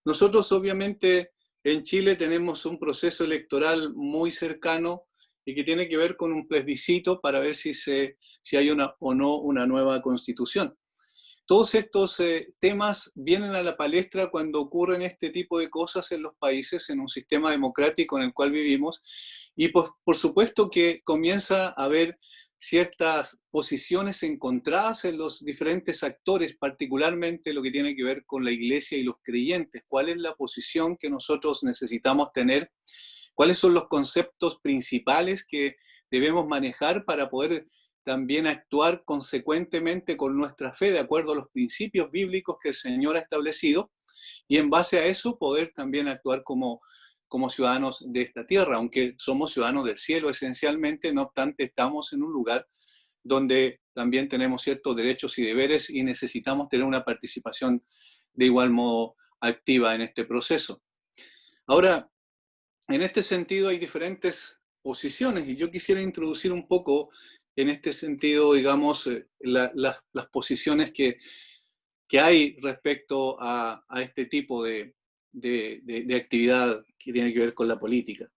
Nosotros obviamente en Chile tenemos un proceso electoral muy cercano y que tiene que ver con un plebiscito para ver si hay una o no una nueva constitución. Todos estos temas vienen a la palestra cuando ocurren este tipo de cosas en los países, en un sistema democrático en el cual vivimos, y por supuesto que comienza a haber ciertas posiciones encontradas en los diferentes actores, particularmente lo que tiene que ver con la iglesia y los creyentes. ¿Cuál es la posición que nosotros necesitamos tener? ¿Cuáles son los conceptos principales que debemos manejar para poder también actuar consecuentemente con nuestra fe, de acuerdo a los principios bíblicos que el Señor ha establecido, y en base a eso poder también actuar como ciudadanos de esta tierra, aunque somos ciudadanos del cielo esencialmente, no obstante estamos en un lugar donde también tenemos ciertos derechos y deberes y necesitamos tener una participación de igual modo activa en este proceso. Ahora, en este sentido hay diferentes posiciones y yo quisiera introducir un poco en este sentido, digamos, las posiciones que hay respecto a este tipo de actividad que tiene que ver con la política.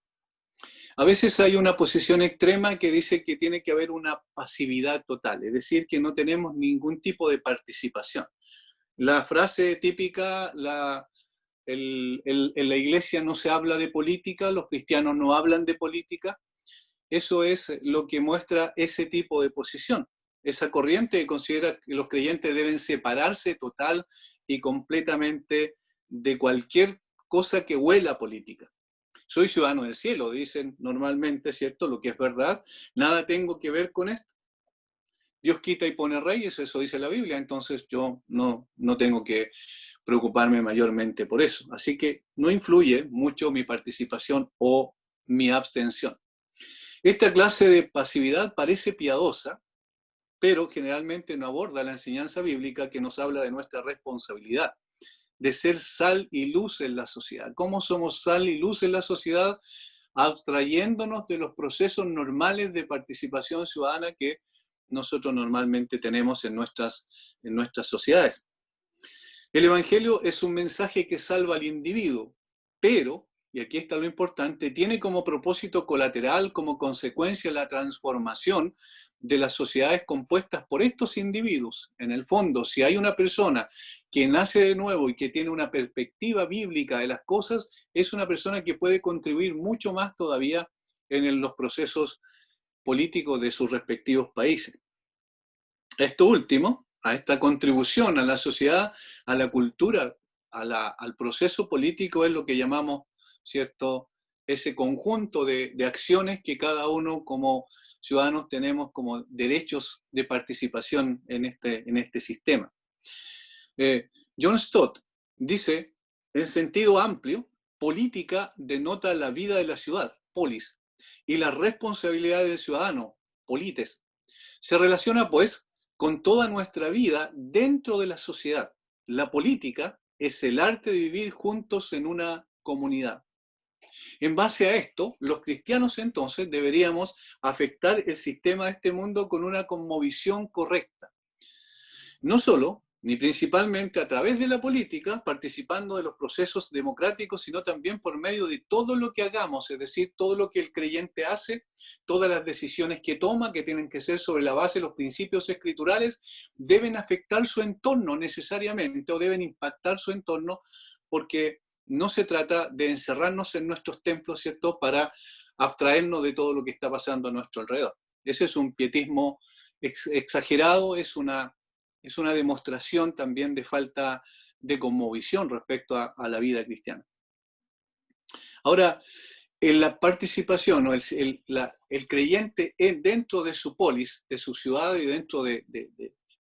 A veces hay una posición extrema que dice que tiene que haber una pasividad total, es decir, que no tenemos ningún tipo de participación. La frase típica, en la iglesia no se habla de política, los cristianos no hablan de política, eso es lo que muestra ese tipo de posición. Esa corriente que considera que los creyentes deben separarse total y completamente de cualquier cosa que huela a política. Soy ciudadano del cielo, dicen normalmente, ¿cierto? Lo que es verdad, nada tengo que ver con esto. Dios quita y pone reyes, eso dice la Biblia, entonces yo no tengo que preocuparme mayormente por eso. Así que no influye mucho mi participación o mi abstención. Esta clase de pasividad parece piadosa, pero generalmente no aborda la enseñanza bíblica que nos habla de nuestra responsabilidad, de ser sal y luz en la sociedad. ¿Cómo somos sal y luz en la sociedad? Abstrayéndonos de los procesos normales de participación ciudadana que nosotros normalmente tenemos en nuestras sociedades. El Evangelio es un mensaje que salva al individuo, pero, y aquí está lo importante, tiene como propósito colateral, como consecuencia, la transformación de las sociedades compuestas por estos individuos. En el fondo, si hay una persona que nace de nuevo y que tiene una perspectiva bíblica de las cosas, es una persona que puede contribuir mucho más todavía en los procesos políticos de sus respectivos países. Esto último, a esta contribución a la sociedad, a la cultura, al proceso político, es lo que llamamos, ¿cierto?, ese conjunto de acciones que cada uno como ciudadanos tenemos como derechos de participación en este sistema. John Stott dice, en sentido amplio, política denota la vida de la ciudad, polis, y la responsabilidad del ciudadano, polites. Se relaciona, pues, con toda nuestra vida dentro de la sociedad. La política es el arte de vivir juntos en una comunidad. En base a esto, los cristianos entonces deberíamos afectar el sistema de este mundo con una cosmovisión correcta. No solo, ni principalmente a través de la política, participando de los procesos democráticos, sino también por medio de todo lo que hagamos, es decir, todo lo que el creyente hace, todas las decisiones que toma, que tienen que ser sobre la base de los principios escriturales, deben afectar su entorno necesariamente o deben impactar su entorno, porque no se trata de encerrarnos en nuestros templos, ¿cierto?, para abstraernos de todo lo que está pasando a nuestro alrededor. Ese es un pietismo exagerado, es una demostración también de falta de cosmovisión respecto a la vida cristiana. Ahora, en la participación, el creyente dentro de su polis, de su ciudad y dentro de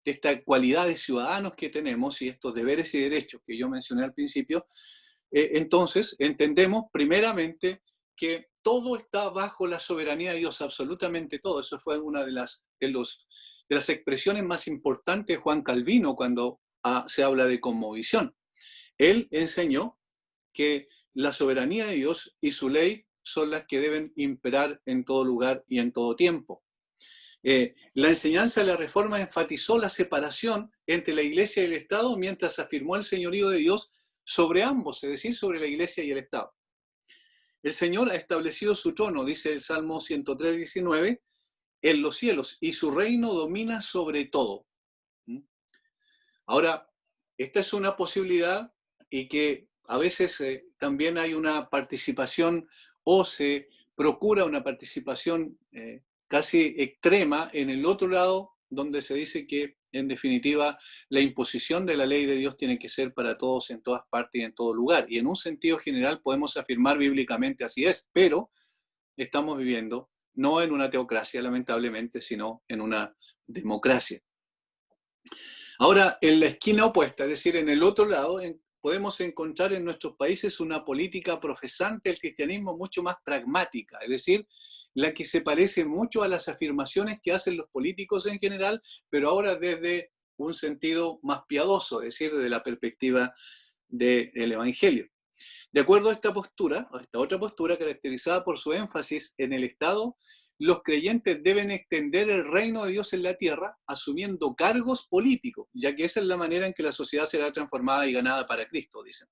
esta cualidad de ciudadanos que tenemos y estos deberes y derechos que yo mencioné al principio, entonces entendemos primeramente que todo está bajo la soberanía de Dios, absolutamente todo. Eso fue una de las expresiones más importantes de Juan Calvino cuando se habla de cosmovisión. Él enseñó que la soberanía de Dios y su ley son las que deben imperar en todo lugar y en todo tiempo. La enseñanza de la Reforma enfatizó la separación entre la Iglesia y el Estado, mientras afirmó el señorío de Dios sobre ambos, es decir, sobre la Iglesia y el Estado. El Señor ha establecido su trono, dice el Salmo 103:19, en los cielos, y su reino domina sobre todo. Ahora, esta es una posibilidad y que a veces también hay una participación o se procura una participación casi extrema en el otro lado, donde se dice que, en definitiva, la imposición de la ley de Dios tiene que ser para todos, en todas partes y en todo lugar. Y en un sentido general podemos afirmar bíblicamente así es, pero estamos viviendo no en una teocracia, lamentablemente, sino en una democracia. Ahora, en la esquina opuesta, es decir, en el otro lado, podemos encontrar en nuestros países una política profesante del cristianismo mucho más pragmática, es decir, la que se parece mucho a las afirmaciones que hacen los políticos en general, pero ahora desde un sentido más piadoso, es decir, desde la perspectiva del Evangelio. De acuerdo a esta postura, a esta otra postura caracterizada por su énfasis en el Estado, los creyentes deben extender el reino de Dios en la tierra asumiendo cargos políticos, ya que esa es la manera en que la sociedad será transformada y ganada para Cristo, dicen.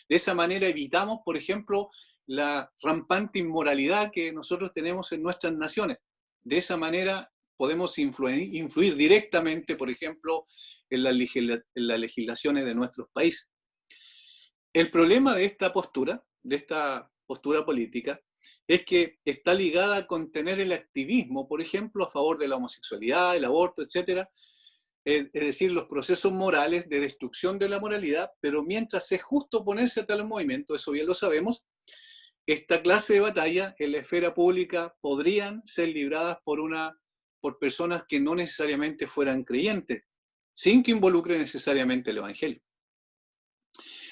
De esa manera evitamos, por ejemplo, la rampante inmoralidad que nosotros tenemos en nuestras naciones. De esa manera podemos influir directamente, por ejemplo, en las legislaciones de nuestros países. El problema de esta postura política, es que está ligada a contener el activismo, por ejemplo, a favor de la homosexualidad, el aborto, etc. Es decir, los procesos morales de destrucción de la moralidad, pero mientras es justo oponerse a tal movimiento, eso bien lo sabemos, esta clase de batalla en la esfera pública podrían ser libradas por personas que no necesariamente fueran creyentes, sin que involucre necesariamente el Evangelio.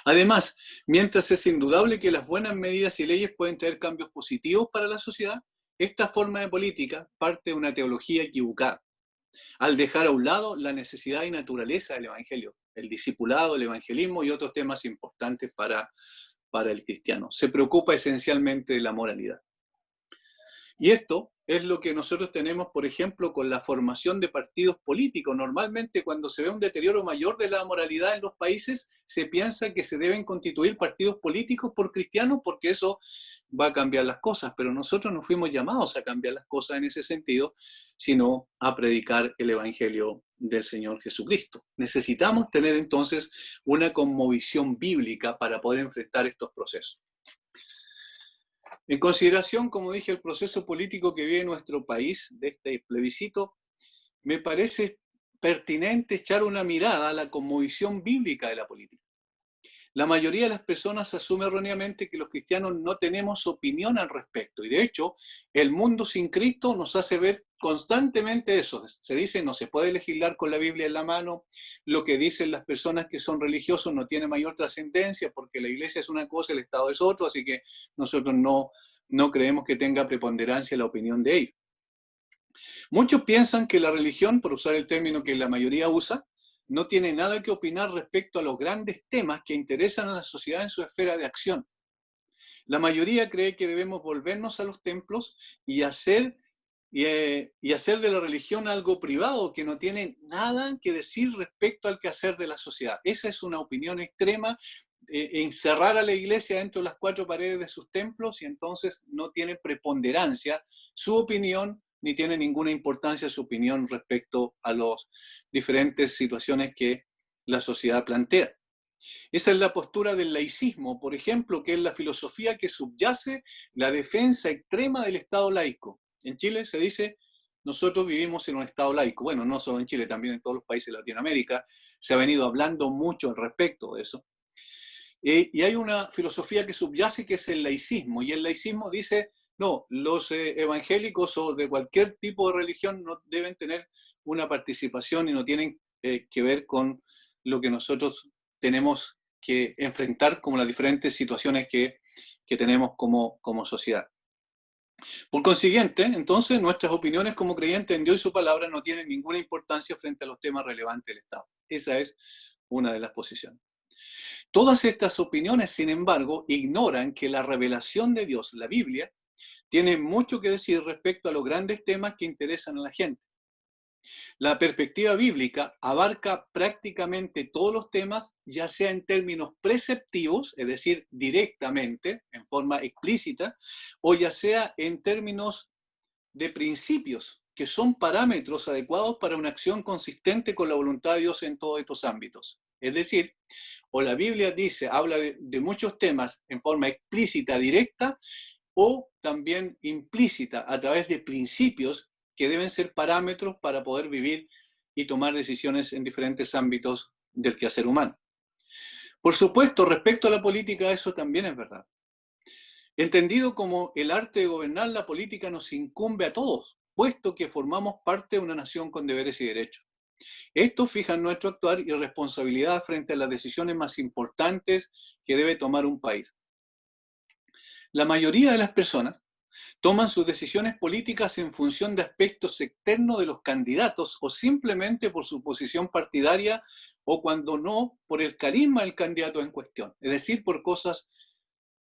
Además, mientras es indudable que las buenas medidas y leyes pueden traer cambios positivos para la sociedad, esta forma de política parte de una teología equivocada, al dejar a un lado la necesidad y naturaleza del Evangelio, el discipulado, el evangelismo y otros temas importantes para el cristiano. Se preocupa esencialmente de la moralidad. Y esto es lo que nosotros tenemos, por ejemplo, con la formación de partidos políticos. Normalmente, cuando se ve un deterioro mayor de la moralidad en los países, se piensa que se deben constituir partidos políticos por cristianos porque eso va a cambiar las cosas. Pero nosotros no fuimos llamados a cambiar las cosas en ese sentido, sino a predicar el Evangelio del Señor Jesucristo. Necesitamos tener entonces una cosmovisión bíblica para poder enfrentar estos procesos. En consideración, como dije, el proceso político que vive nuestro país, de este plebiscito, me parece pertinente echar una mirada a la cosmovisión bíblica de la política. La mayoría de las personas asume erróneamente que los cristianos no tenemos opinión al respecto, y de hecho, el mundo sin Cristo nos hace ver constantemente eso. Se dice, no se puede legislar con la Biblia en la mano, lo que dicen las personas que son religiosos no tiene mayor trascendencia, porque la iglesia es una cosa, el Estado es otro, así que nosotros no creemos que tenga preponderancia la opinión de ellos. Muchos piensan que la religión, por usar el término que la mayoría usa, no tiene nada que opinar respecto a los grandes temas que interesan a la sociedad en su esfera de acción. La mayoría cree que debemos volvernos a los templos y hacer de la religión algo privado que no tiene nada que decir respecto al quehacer de la sociedad. Esa es una opinión extrema, encerrar a la iglesia dentro de las cuatro paredes de sus templos y entonces no tiene preponderancia su opinión ni tiene ninguna importancia su opinión respecto a las diferentes situaciones que la sociedad plantea. Esa es la postura del laicismo, por ejemplo, que es la filosofía que subyace la defensa extrema del Estado laico. En Chile se dice, nosotros vivimos en un Estado laico. Bueno, no solo en Chile, también en todos los países de Latinoamérica se ha venido hablando mucho al respecto de eso. Y hay una filosofía que subyace que es el laicismo, y el laicismo dice, no, los evangélicos o de cualquier tipo de religión no deben tener una participación y no tienen que ver con lo que nosotros tenemos que enfrentar como las diferentes situaciones que tenemos como sociedad. Por consiguiente, entonces, nuestras opiniones como creyentes en Dios y su palabra no tienen ninguna importancia frente a los temas relevantes del Estado. Esa es una de las posiciones. Todas estas opiniones, sin embargo, ignoran que la revelación de Dios, la Biblia, tiene mucho que decir respecto a los grandes temas que interesan a la gente. La perspectiva bíblica abarca prácticamente todos los temas, ya sea en términos preceptivos, es decir, directamente, en forma explícita, o ya sea en términos de principios, que son parámetros adecuados para una acción consistente con la voluntad de Dios en todos estos ámbitos. Es decir, o la Biblia dice, habla de muchos temas en forma explícita, directa, o también implícita, a través de principios que deben ser parámetros para poder vivir y tomar decisiones en diferentes ámbitos del quehacer humano. Por supuesto, respecto a la política, eso también es verdad. Entendido como el arte de gobernar, la política nos incumbe a todos, puesto que formamos parte de una nación con deberes y derechos. Esto fija nuestro actuar y responsabilidad frente a las decisiones más importantes que debe tomar un país. La mayoría de las personas toman sus decisiones políticas en función de aspectos externos de los candidatos o simplemente por su posición partidaria o cuando no, por el carisma del candidato en cuestión. Es decir, por cosas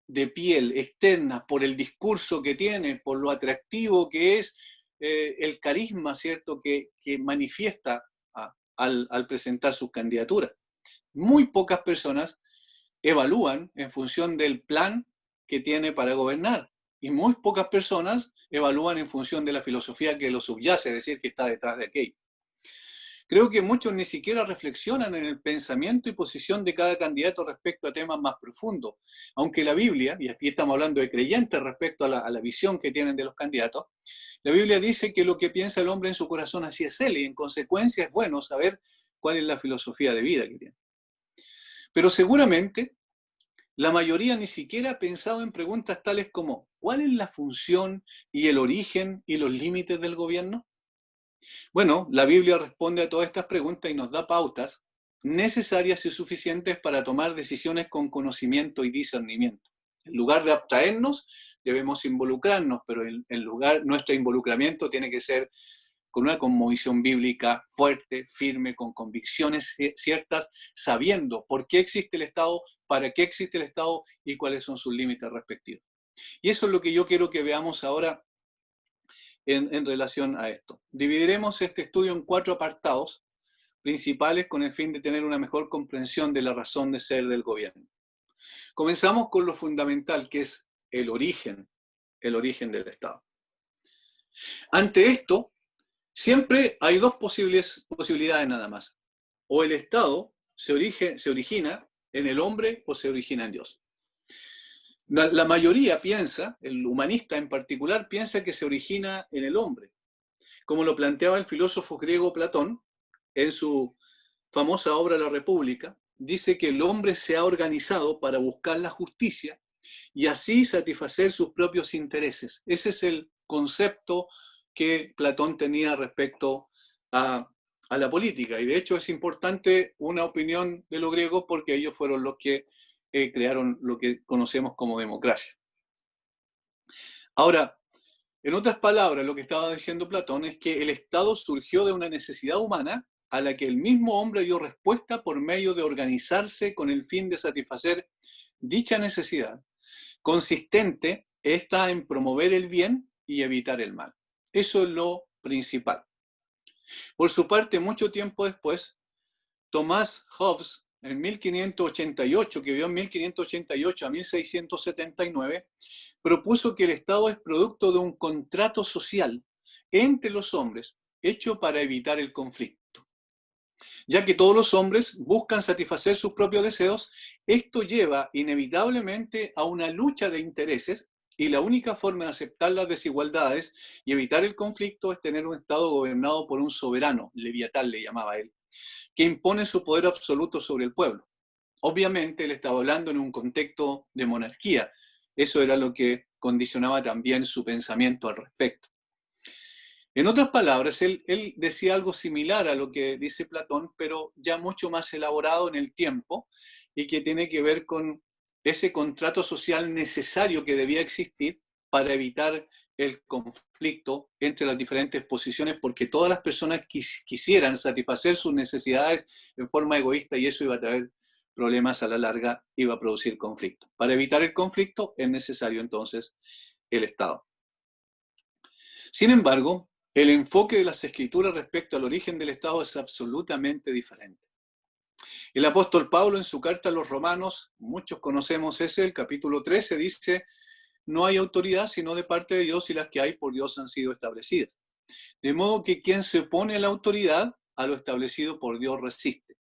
de piel externas, por el discurso que tiene, por lo atractivo que es, el carisma, ¿cierto?, que manifiesta al presentar sus candidaturas. Muy pocas personas evalúan en función del plan que tiene para gobernar. Y muy pocas personas evalúan en función de la filosofía que lo subyace, es decir, que está detrás de aquello. Creo que muchos ni siquiera reflexionan en el pensamiento y posición de cada candidato respecto a temas más profundos. Aunque la Biblia, y aquí estamos hablando de creyentes respecto a la visión que tienen de los candidatos, la Biblia dice que lo que piensa el hombre en su corazón así es él, y en consecuencia es bueno saber cuál es la filosofía de vida que tiene. Pero seguramente la mayoría ni siquiera ha pensado en preguntas tales como ¿cuál es la función y el origen y los límites del gobierno? Bueno, la Biblia responde a todas estas preguntas y nos da pautas necesarias y suficientes para tomar decisiones con conocimiento y discernimiento. En lugar de abstraernos, debemos involucrarnos, pero nuestro involucramiento tiene que ser con una cosmovisión bíblica fuerte, firme, con convicciones ciertas, sabiendo por qué existe el Estado, para qué existe el Estado y cuáles son sus límites respectivos. Y eso es lo que yo quiero que veamos ahora en relación a esto. Dividiremos este estudio en 4 apartados principales con el fin de tener una mejor comprensión de la razón de ser del gobierno. Comenzamos con lo fundamental, que es el origen del Estado. Ante esto, siempre hay 2 posibilidades nada más. O el Estado se origina en el hombre o se origina en Dios. La mayoría piensa, el humanista en particular, piensa que se origina en el hombre. Como lo planteaba el filósofo griego Platón en su famosa obra La República, dice que el hombre se ha organizado para buscar la justicia y así satisfacer sus propios intereses. Ese es el concepto que Platón tenía respecto a la política. Y de hecho es importante una opinión de los griegos porque ellos fueron los que crearon lo que conocemos como democracia. Ahora, en otras palabras, lo que estaba diciendo Platón es que el Estado surgió de una necesidad humana a la que el mismo hombre dio respuesta por medio de organizarse con el fin de satisfacer dicha necesidad, consistente esta en promover el bien y evitar el mal. Eso es lo principal. Por su parte, mucho tiempo después, Thomas Hobbes, en 1588, que vivió en 1588 a 1679, propuso que el Estado es producto de un contrato social entre los hombres hecho para evitar el conflicto. Ya que todos los hombres buscan satisfacer sus propios deseos, esto lleva inevitablemente a una lucha de intereses y la única forma de aceptar las desigualdades y evitar el conflicto es tener un Estado gobernado por un soberano, Leviatán le llamaba él, que impone su poder absoluto sobre el pueblo. Obviamente él estaba hablando en un contexto de monarquía. Eso era lo que condicionaba también su pensamiento al respecto. En otras palabras, él decía algo similar a lo que dice Platón, pero ya mucho más elaborado en el tiempo y que tiene que ver con ese contrato social necesario que debía existir para evitar el conflicto entre las diferentes posiciones, porque todas las personas quisieran satisfacer sus necesidades en forma egoísta y eso iba a traer problemas a la larga, iba a producir conflicto. Para evitar el conflicto es necesario entonces el Estado. Sin embargo, El enfoque de las Escrituras respecto al origen del Estado es absolutamente diferente. El apóstol Pablo en su carta a los Romanos, muchos conocemos ese, el capítulo 13, dice: no hay autoridad sino de parte de Dios y las que hay por Dios han sido establecidas. De modo que quien se opone a la autoridad, a lo establecido por Dios resiste.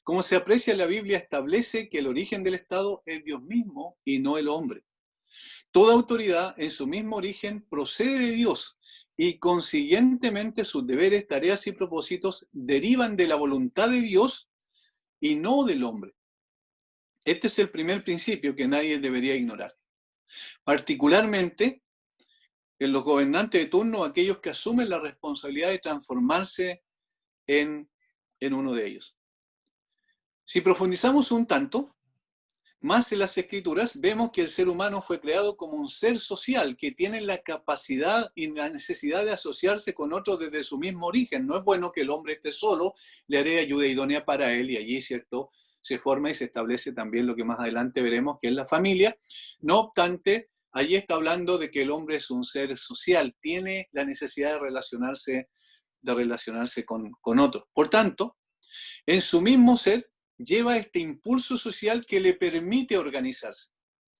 Como se aprecia en la Biblia, establece que el origen del Estado es Dios mismo y no el hombre. Toda autoridad en su mismo origen procede de Dios y consiguientemente sus deberes, tareas y propósitos derivan de la voluntad de Dios y no del hombre. Este es el primer principio que nadie debería ignorar. Particularmente en los gobernantes de turno, aquellos que asumen la responsabilidad de transformarse en uno de ellos. Si profundizamos un tanto más en las Escrituras, vemos que el ser humano fue creado como un ser social que tiene la capacidad y la necesidad de asociarse con otros desde su mismo origen. No es bueno que el hombre esté solo, le haré ayuda idónea para él y allí, ¿cierto?, se forma y se establece también lo que más adelante veremos, que es la familia. No obstante, allí está hablando de que el hombre es un ser social, tiene la necesidad de relacionarse con otros. Por tanto, en su mismo ser, lleva este impulso social que le permite organizarse.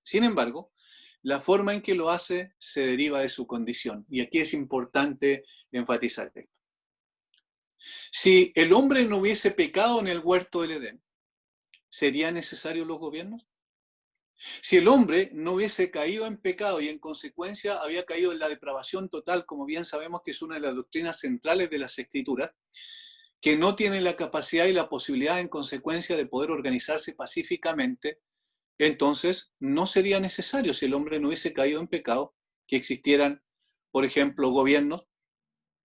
Sin embargo, la forma en que lo hace se deriva de su condición. Y aquí es importante enfatizar esto. Si el hombre no hubiese pecado en el huerto del Edén, ¿serían necesarios los gobiernos? Si el hombre no hubiese caído en pecado y en consecuencia había caído en la depravación total, como bien sabemos que es una de las doctrinas centrales de las Escrituras, que no tiene la capacidad y la posibilidad en consecuencia de poder organizarse pacíficamente, entonces no sería necesario, si el hombre no hubiese caído en pecado, que existieran, por ejemplo, gobiernos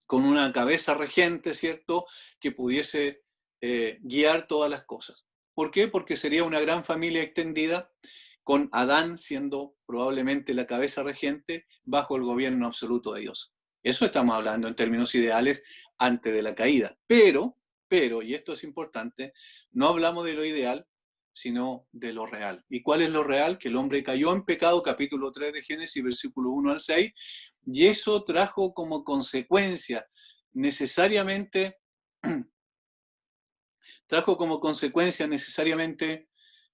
con una cabeza regente, ¿cierto?, que pudiese guiar todas las cosas. ¿Por qué? Porque sería una gran familia extendida, con Adán siendo probablemente la cabeza regente bajo el gobierno absoluto de Dios. Eso estamos hablando en términos ideales antes de la caída. Pero, y esto es importante, no hablamos de lo ideal, sino de lo real. ¿Y cuál es lo real? Que el hombre cayó en pecado, capítulo 3 de Génesis, versículo 1 al 6, y eso trajo como consecuencia necesariamente,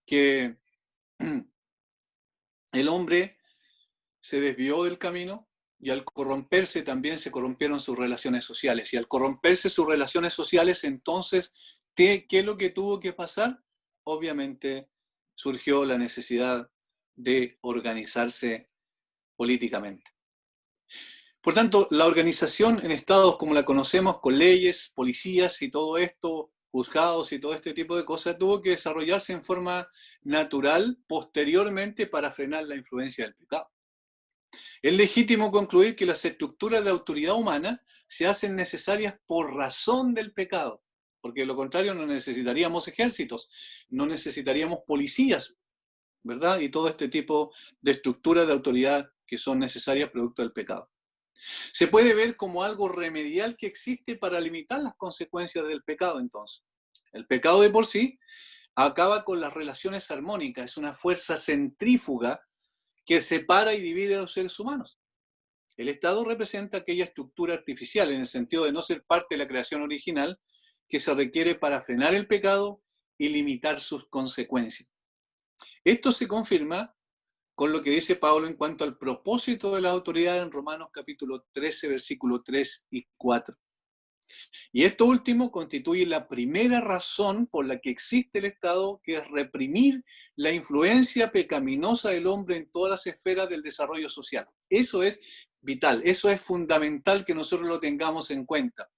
que el hombre se desvió del camino y al corromperse también se corrompieron sus relaciones sociales. Y al corromperse sus relaciones sociales, entonces, ¿qué es lo que tuvo que pasar? Obviamente surgió la necesidad de organizarse políticamente. Por tanto, la organización en estados como la conocemos, con leyes, policías y todo esto, juzgados y todo este tipo de cosas, tuvo que desarrollarse en forma natural posteriormente para frenar la influencia del pecado. Es legítimo concluir que las estructuras de autoridad humana se hacen necesarias por razón del pecado, porque de lo contrario no necesitaríamos ejércitos, no necesitaríamos policías, ¿verdad? Y todo este tipo de estructuras de autoridad que son necesarias producto del pecado. Se puede ver como algo remedial que existe para limitar las consecuencias del pecado, entonces. El pecado de por sí acaba con las relaciones armónicas, es una fuerza centrífuga que separa y divide a los seres humanos. El Estado representa aquella estructura artificial, en el sentido de no ser parte de la creación original, que se requiere para frenar el pecado y limitar sus consecuencias. Esto se confirma con lo que dice Pablo en cuanto al propósito de la autoridad en Romanos capítulo 13, versículos 3 y 4. Y esto último constituye la primera razón por la que existe el Estado, que es reprimir la influencia pecaminosa del hombre en todas las esferas del desarrollo social. Eso es vital, eso es fundamental que nosotros lo tengamos en cuenta.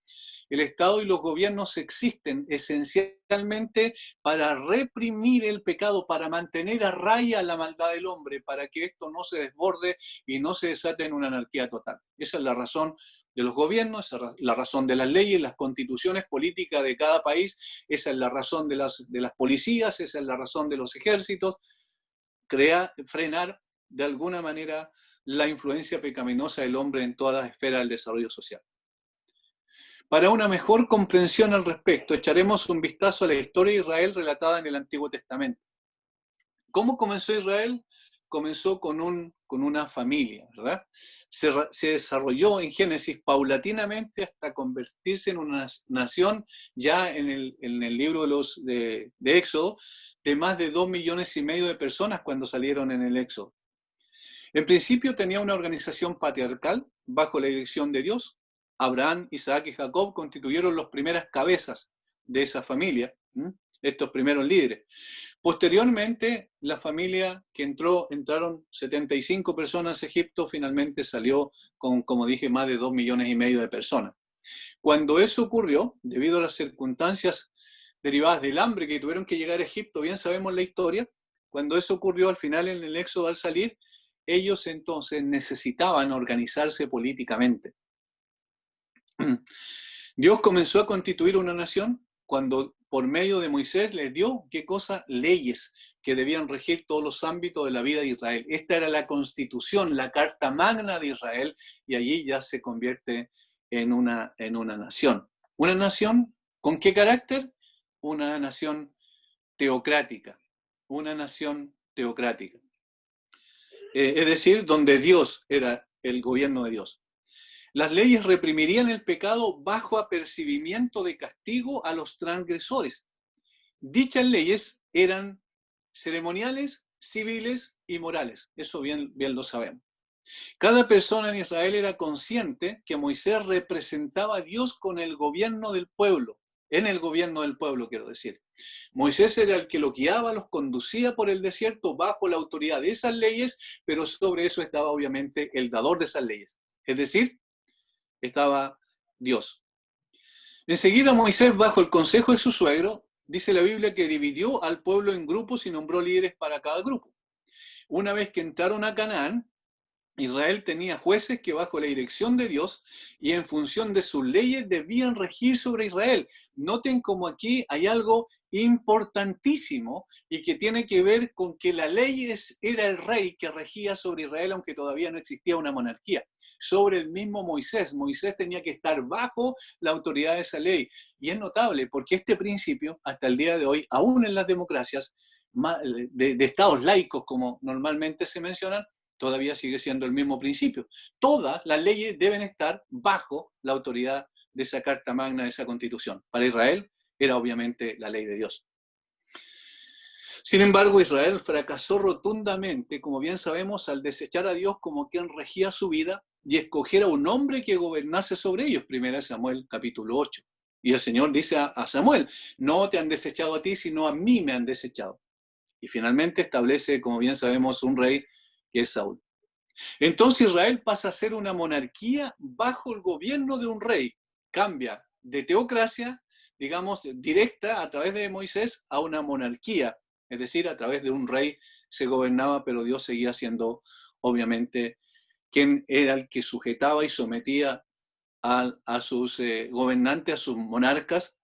El Estado y los gobiernos existen esencialmente para reprimir el pecado, para mantener a raya la maldad del hombre, para que esto no se desborde y no se desate en una anarquía total. Esa es la razón de los gobiernos, esa es la razón de las leyes, las constituciones políticas de cada país, esa es la razón de las policías, esa es la razón de los ejércitos, frenar de alguna manera la influencia pecaminosa del hombre en todas las esferas del desarrollo social. Para una mejor comprensión al respecto, echaremos un vistazo a la historia de Israel relatada en el Antiguo Testamento. ¿Cómo comenzó Israel? Comenzó con un con una familia, ¿verdad? Se desarrolló en Génesis paulatinamente hasta convertirse en una nación ya en el libro de Éxodo, de más de 2,5 millones de personas cuando salieron en el Éxodo. En principio tenía una organización patriarcal bajo la dirección de Dios. Abraham, Isaac y Jacob constituyeron las primeras cabezas de esa familia, estos primeros líderes. Posteriormente, la familia que entraron 75 personas a Egipto, finalmente salió con, como dije, más de 2,5 millones de personas. Cuando eso ocurrió, debido a las circunstancias derivadas del hambre que tuvieron que llegar a Egipto, bien sabemos la historia, cuando eso ocurrió al final en el Éxodo al salir, ellos entonces necesitaban organizarse políticamente. Dios comenzó a constituir una nación cuando por medio de Moisés les dio, ¿qué cosa? Leyes que debían regir todos los ámbitos de la vida de Israel. Esta era la constitución, la carta magna de Israel, y allí ya se convierte en una nación. ¿Una nación con qué carácter? Una nación teocrática. Una nación teocrática. Es decir, donde Dios era el gobierno de Dios. Las leyes reprimirían el pecado bajo apercibimiento de castigo a los transgresores. Dichas leyes eran ceremoniales, civiles y morales. Eso bien lo sabemos. Cada persona en Israel era consciente que Moisés representaba a Dios con el gobierno del pueblo. En el gobierno del pueblo, quiero decir. Moisés era el que los guiaba, los conducía por el desierto bajo la autoridad de esas leyes, pero sobre eso estaba obviamente el dador de esas leyes. Es decir, estaba Dios. Enseguida Moisés, bajo el consejo de su suegro, dice la Biblia que dividió al pueblo en grupos y nombró líderes para cada grupo. Una vez que entraron a Canaán, Israel tenía jueces que bajo la dirección de Dios y en función de sus leyes debían regir sobre Israel. Noten como aquí hay algo importantísimo y que tiene que ver con que la ley era el rey que regía sobre Israel, aunque todavía no existía una monarquía. Sobre el mismo Moisés. Moisés tenía que estar bajo la autoridad de esa ley. Y es notable porque este principio, hasta el día de hoy, aún en las democracias de estados laicos, como normalmente se mencionan, todavía sigue siendo el mismo principio. Todas las leyes deben estar bajo la autoridad de esa Carta Magna, de esa Constitución. Para Israel era obviamente la ley de Dios. Sin embargo, Israel fracasó rotundamente, como bien sabemos, al desechar a Dios como quien regía su vida y escoger a un hombre que gobernase sobre ellos. 1 Samuel capítulo 8. Y el Señor dice a Samuel, no te han desechado a ti, sino a mí me han desechado. Y finalmente establece, como bien sabemos, un rey que es Saúl. Entonces Israel pasa a ser una monarquía bajo el gobierno de un rey. Cambia de teocracia, digamos, directa a través de Moisés a una monarquía. Es decir, a través de un rey se gobernaba, pero Dios seguía siendo, obviamente, quien era el que sujetaba y sometía a sus gobernantes, a sus monarcas,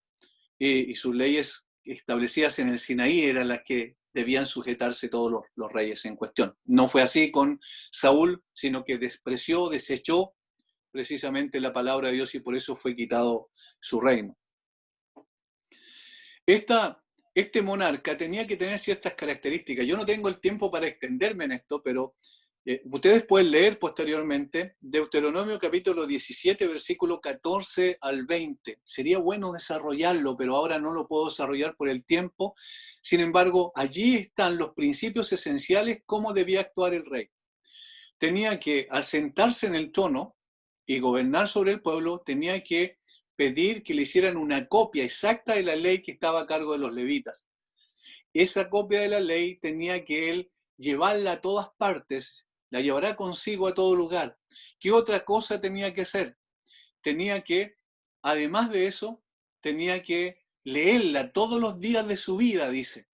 y sus leyes establecidas en el Sinaí eran las que debían sujetarse todos los reyes en cuestión. No fue así con Saúl, sino que despreció, desechó precisamente la palabra de Dios y por eso fue quitado su reino. Este monarca tenía que tener ciertas características. Yo no tengo el tiempo para extenderme en esto, pero ustedes pueden leer posteriormente Deuteronomio capítulo 17, versículo 14 al 20. Sería bueno desarrollarlo, pero ahora no lo puedo desarrollar por el tiempo. Sin embargo, allí están los principios esenciales, cómo debía actuar el rey. Tenía que, al sentarse en el trono y gobernar sobre el pueblo, tenía que pedir que le hicieran una copia exacta de la ley que estaba a cargo de los levitas. Esa copia de la ley tenía que él llevarla a todas partes, la llevará consigo a todo lugar. ¿Qué otra cosa tenía que hacer? Tenía que, además de eso, tenía que leerla todos los días de su vida, dice.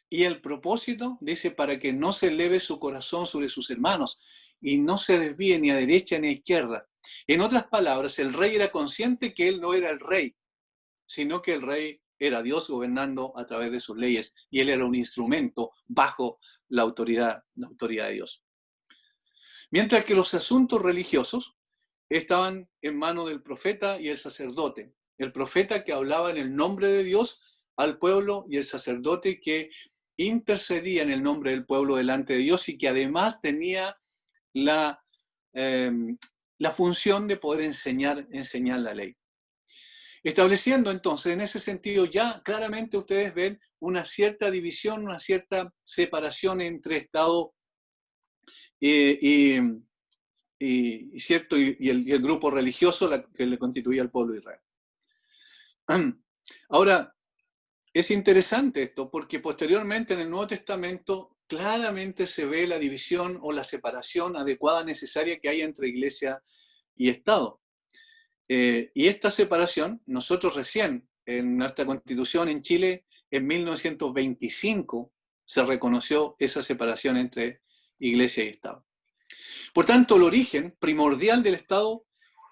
Y el propósito, dice, para que no se eleve su corazón sobre sus hermanos y no se desvíe ni a derecha ni a izquierda. En otras palabras, el rey era consciente que él no era el rey, sino que el rey era Dios gobernando a través de sus leyes y él era un instrumento bajo la autoridad de Dios. Mientras que los asuntos religiosos estaban en manos del profeta y el sacerdote. El profeta que hablaba en el nombre de Dios al pueblo y el sacerdote que intercedía en el nombre del pueblo delante de Dios y que además tenía la, eh, la función de poder enseñar la ley. Estableciendo entonces, en ese sentido, ya claramente ustedes ven una cierta división, una cierta separación entre Estado y, ¿cierto? Y el grupo religioso que le constituía al pueblo de Israel. Ahora, es interesante esto porque posteriormente en el Nuevo Testamento claramente se ve la división o la separación adecuada, necesaria que hay entre iglesia y Estado. Y esta separación, nosotros recién en nuestra Constitución en Chile, en 1925, se reconoció esa separación entre iglesia y Estado. Por tanto, el origen primordial del Estado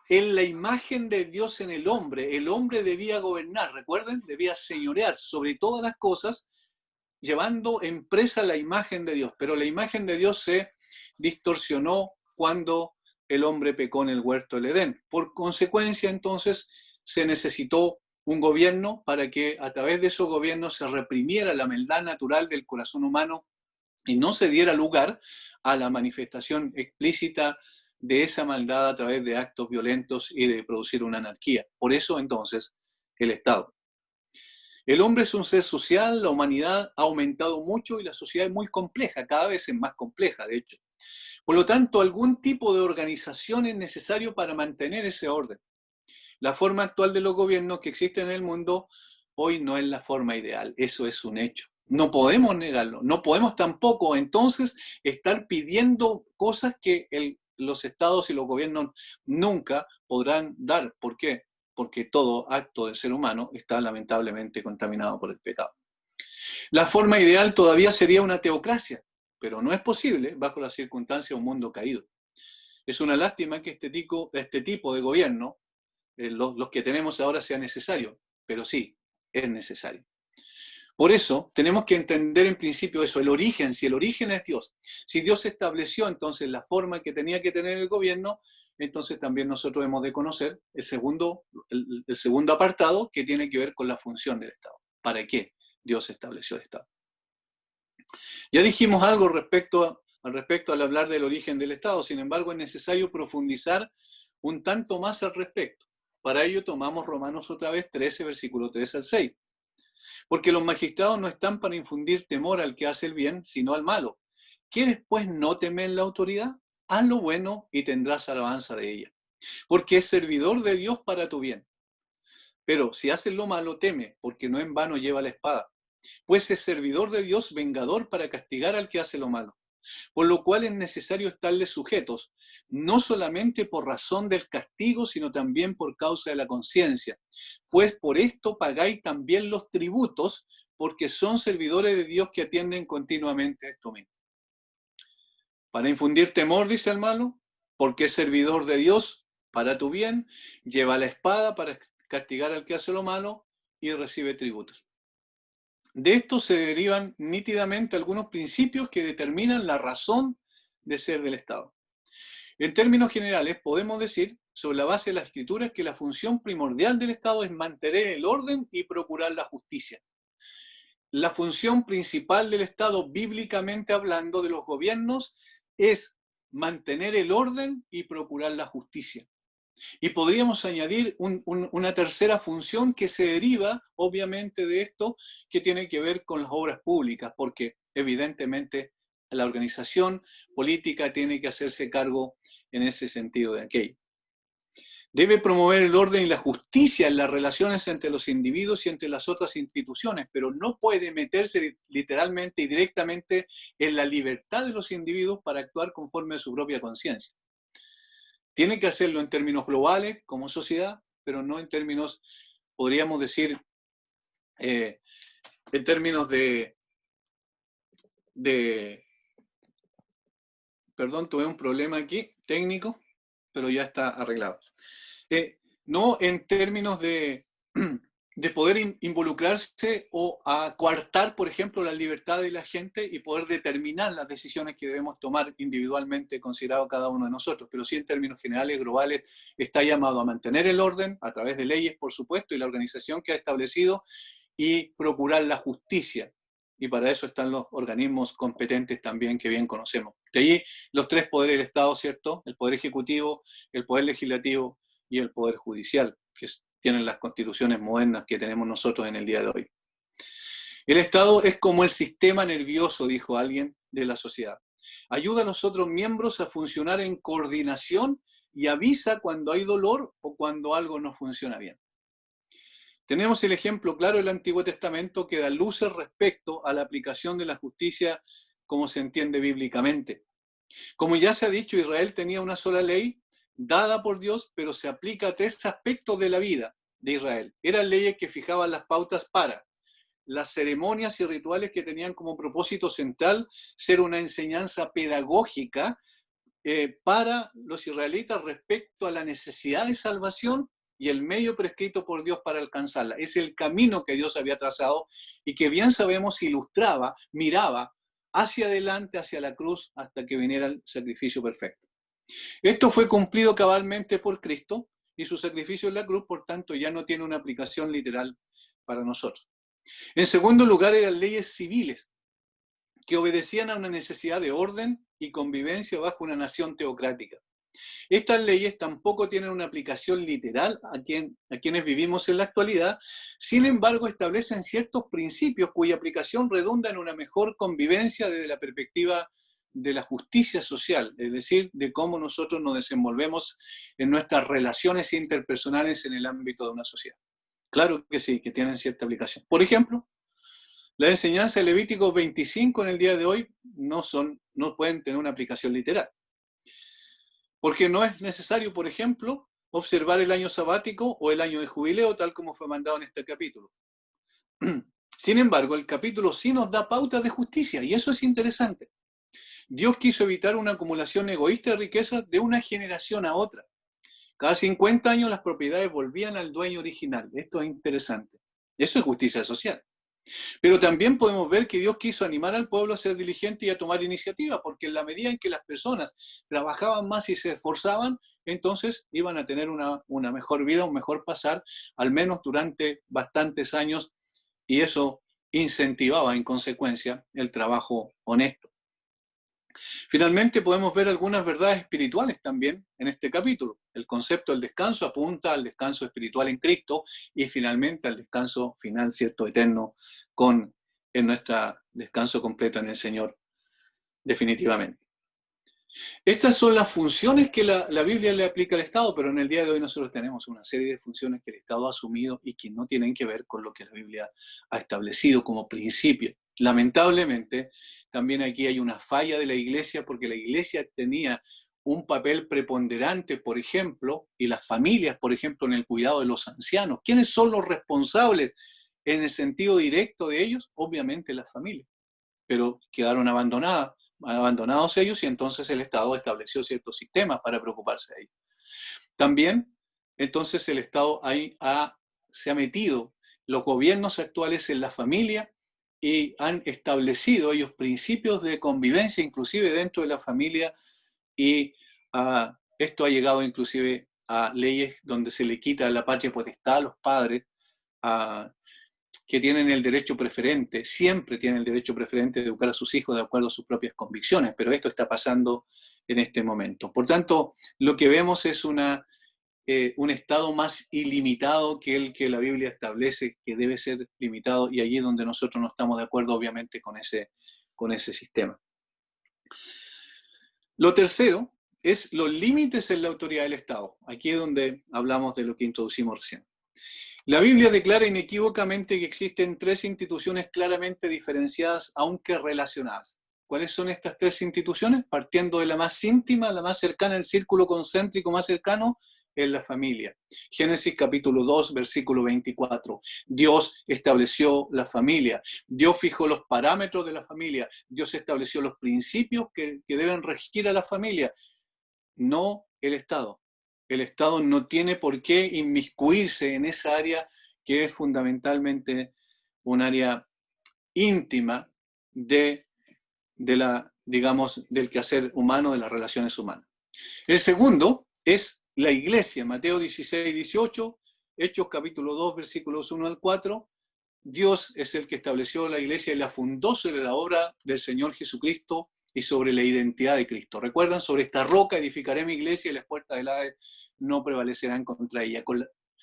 es la imagen de Dios en el hombre. El hombre debía gobernar, recuerden, debía señorear sobre todas las cosas, llevando en presa la imagen de Dios. Pero la imagen de Dios se distorsionó cuando el hombre pecó en el huerto del Edén. Por consecuencia, entonces, se necesitó un gobierno para que a través de esos gobiernos se reprimiera la maldad natural del corazón humano y no se diera lugar a la manifestación explícita de esa maldad a través de actos violentos y de producir una anarquía. Por eso, entonces, el Estado. El hombre es un ser social, la humanidad ha aumentado mucho y la sociedad es muy compleja, cada vez es más compleja, de hecho. Por lo tanto, algún tipo de organización es necesario para mantener ese orden. La forma actual de los gobiernos que existen en el mundo hoy no es la forma ideal, eso es un hecho. No podemos negarlo, no podemos tampoco entonces estar pidiendo cosas que los estados y los gobiernos nunca podrán dar. ¿Por qué? Porque todo acto del ser humano está lamentablemente contaminado por el pecado. La forma ideal todavía sería una teocracia, pero no es posible bajo las circunstancias de un mundo caído. Es una lástima que este tipo de gobierno, los que tenemos ahora, sea necesario, pero sí, es necesario. Por eso tenemos que entender en principio eso, el origen, si el origen es Dios. Si Dios estableció entonces la forma que tenía que tener el gobierno, entonces también nosotros hemos de conocer el segundo apartado que tiene que ver con la función del Estado. ¿Para qué Dios estableció el Estado? Ya dijimos algo al respecto al hablar del origen del Estado, sin embargo es necesario profundizar un tanto más al respecto. Para ello tomamos Romanos otra vez 13, versículo 3 al 6. Porque los magistrados no están para infundir temor al que hace el bien, sino al malo. ¿Quieres pues no temer la autoridad? Haz lo bueno y tendrás alabanza de ella. Porque es servidor de Dios para tu bien. Pero si haces lo malo, teme, porque no en vano lleva la espada. Pues es servidor de Dios, vengador para castigar al que hace lo malo. Por lo cual es necesario estarles sujetos, no solamente por razón del castigo, sino también por causa de la conciencia. Pues por esto pagáis también los tributos, porque son servidores de Dios que atienden continuamente a esto mismo. Para infundir temor, dice el malo, porque es servidor de Dios para tu bien, lleva la espada para castigar al que hace lo malo y recibe tributos. De esto se derivan nítidamente algunos principios que determinan la razón de ser del Estado. En términos generales, podemos decir, sobre la base de las escrituras, que la función primordial del Estado es mantener el orden y procurar la justicia. La función principal del Estado, bíblicamente hablando, de los gobiernos, es mantener el orden y procurar la justicia. Y podríamos añadir una tercera función que se deriva, obviamente, de esto, que tiene que ver con las obras públicas, porque evidentemente la organización política tiene que hacerse cargo en ese sentido de aquello. Debe promover el orden y la justicia en las relaciones entre los individuos y entre las otras instituciones, pero no puede meterse literalmente y directamente en la libertad de los individuos para actuar conforme a su propia conciencia. Tiene que hacerlo en términos globales, como sociedad, pero no en términos, podríamos decir, en términos perdón, tuve un problema aquí, técnico, pero ya está arreglado. No en términos de poder involucrarse o a coartar, por ejemplo, la libertad de la gente y poder determinar las decisiones que debemos tomar individualmente, considerado cada uno de nosotros, pero sí en términos generales, globales, está llamado a mantener el orden a través de leyes, por supuesto, y la organización que ha establecido, y procurar la justicia. y para eso están los organismos competentes también que bien conocemos. De ahí los tres poderes del Estado, ¿cierto? El poder ejecutivo, el poder legislativo y el poder judicial, que tienen las constituciones modernas que tenemos nosotros en el día de hoy. El Estado es como el sistema nervioso, dijo alguien, de la sociedad. Ayuda a los otros miembros a funcionar en coordinación y avisa cuando hay dolor o cuando algo no funciona bien. Tenemos el ejemplo claro del Antiguo Testamento que da luces respecto a la aplicación de la justicia como se entiende bíblicamente. Como ya se ha dicho, Israel tenía una sola ley dada por Dios, pero se aplica a tres aspectos de la vida de Israel. Eran leyes que fijaban las pautas para las ceremonias y rituales que tenían como propósito central ser una enseñanza pedagógica para los israelitas respecto a la necesidad de salvación y el medio prescrito por Dios para alcanzarla. Es el camino que Dios había trazado y que bien sabemos ilustraba, miraba hacia adelante, hacia la cruz, hasta que viniera el sacrificio perfecto. Esto fue cumplido cabalmente por Cristo y su sacrificio en la cruz, por tanto, ya no tiene una aplicación literal para nosotros. En segundo lugar, eran leyes civiles que obedecían a una necesidad de orden y convivencia bajo una nación teocrática. Estas leyes tampoco tienen una aplicación literal a quienes vivimos en la actualidad, sin embargo establecen ciertos principios cuya aplicación redunda en una mejor convivencia desde la perspectiva de la justicia social, es decir, de cómo nosotros nos desenvolvemos en nuestras relaciones interpersonales en el ámbito de una sociedad. Claro que sí, que tienen cierta aplicación. Por ejemplo, la enseñanza de Levítico 25 en el día de hoy no pueden tener una aplicación literal. Porque no es necesario, por ejemplo, observar el año sabático o el año de jubileo, tal como fue mandado en este capítulo. Sin embargo, el capítulo sí nos da pautas de justicia, y eso es interesante. Dios quiso evitar una acumulación egoísta de riquezas de una generación a otra. Cada 50 años las propiedades volvían al dueño original. Esto es interesante. Eso es justicia social. Pero también podemos ver que Dios quiso animar al pueblo a ser diligente y a tomar iniciativa, porque en la medida en que las personas trabajaban más y se esforzaban, entonces iban a tener una mejor vida, un mejor pasar, al menos durante bastantes años, y eso incentivaba en consecuencia el trabajo honesto. Finalmente podemos ver algunas verdades espirituales también en este capítulo. El concepto del descanso apunta al descanso espiritual en Cristo y finalmente al descanso final, cierto, eterno, en nuestro descanso completo en el Señor, definitivamente. Estas son las funciones que la Biblia le aplica al Estado, pero en el día de hoy nosotros tenemos una serie de funciones que el Estado ha asumido y que no tienen que ver con lo que la Biblia ha establecido como principio. Lamentablemente, también aquí hay una falla de la Iglesia, porque la Iglesia tenía un papel preponderante, por ejemplo, y las familias, por ejemplo, en el cuidado de los ancianos. ¿Quiénes son los responsables en el sentido directo de ellos? Obviamente las familias, pero quedaron abandonados ellos, y entonces el Estado estableció ciertos sistemas para preocuparse de ellos. También, entonces, el Estado ahí se ha metido, los gobiernos actuales, en la familia, y han establecido ellos principios de convivencia, inclusive dentro de la familia, y esto ha llegado inclusive a leyes donde se le quita la patria potestad a los padres, que tienen el derecho preferente, siempre tienen el derecho preferente de educar a sus hijos de acuerdo a sus propias convicciones, pero esto está pasando en este momento. Por tanto, lo que vemos es un Estado más ilimitado que el que la Biblia establece que debe ser limitado, y allí es donde nosotros no estamos de acuerdo, obviamente, con ese sistema. Lo tercero es los límites en la autoridad del Estado. Aquí es donde hablamos de lo que introducimos recién. La Biblia declara inequívocamente que existen tres instituciones claramente diferenciadas, aunque relacionadas. ¿Cuáles son estas tres instituciones? Partiendo de la más íntima, la más cercana, el círculo concéntrico más cercano, es la familia. Génesis capítulo 2, versículo 24. Dios estableció la familia. Dios fijó los parámetros de la familia. Dios estableció los principios que deben regir a la familia, no el Estado. El Estado no tiene por qué inmiscuirse en esa área que es fundamentalmente un área íntima del quehacer humano, de las relaciones humanas. El segundo es la Iglesia, Mateo 16, 18, Hechos capítulo 2, versículos 1 al 4, Dios es el que estableció la iglesia y la fundó sobre la obra del Señor Jesucristo y sobre la identidad de Cristo. ¿Recuerdan? Sobre esta roca edificaré mi iglesia y las puertas del Hades no prevalecerán contra ella.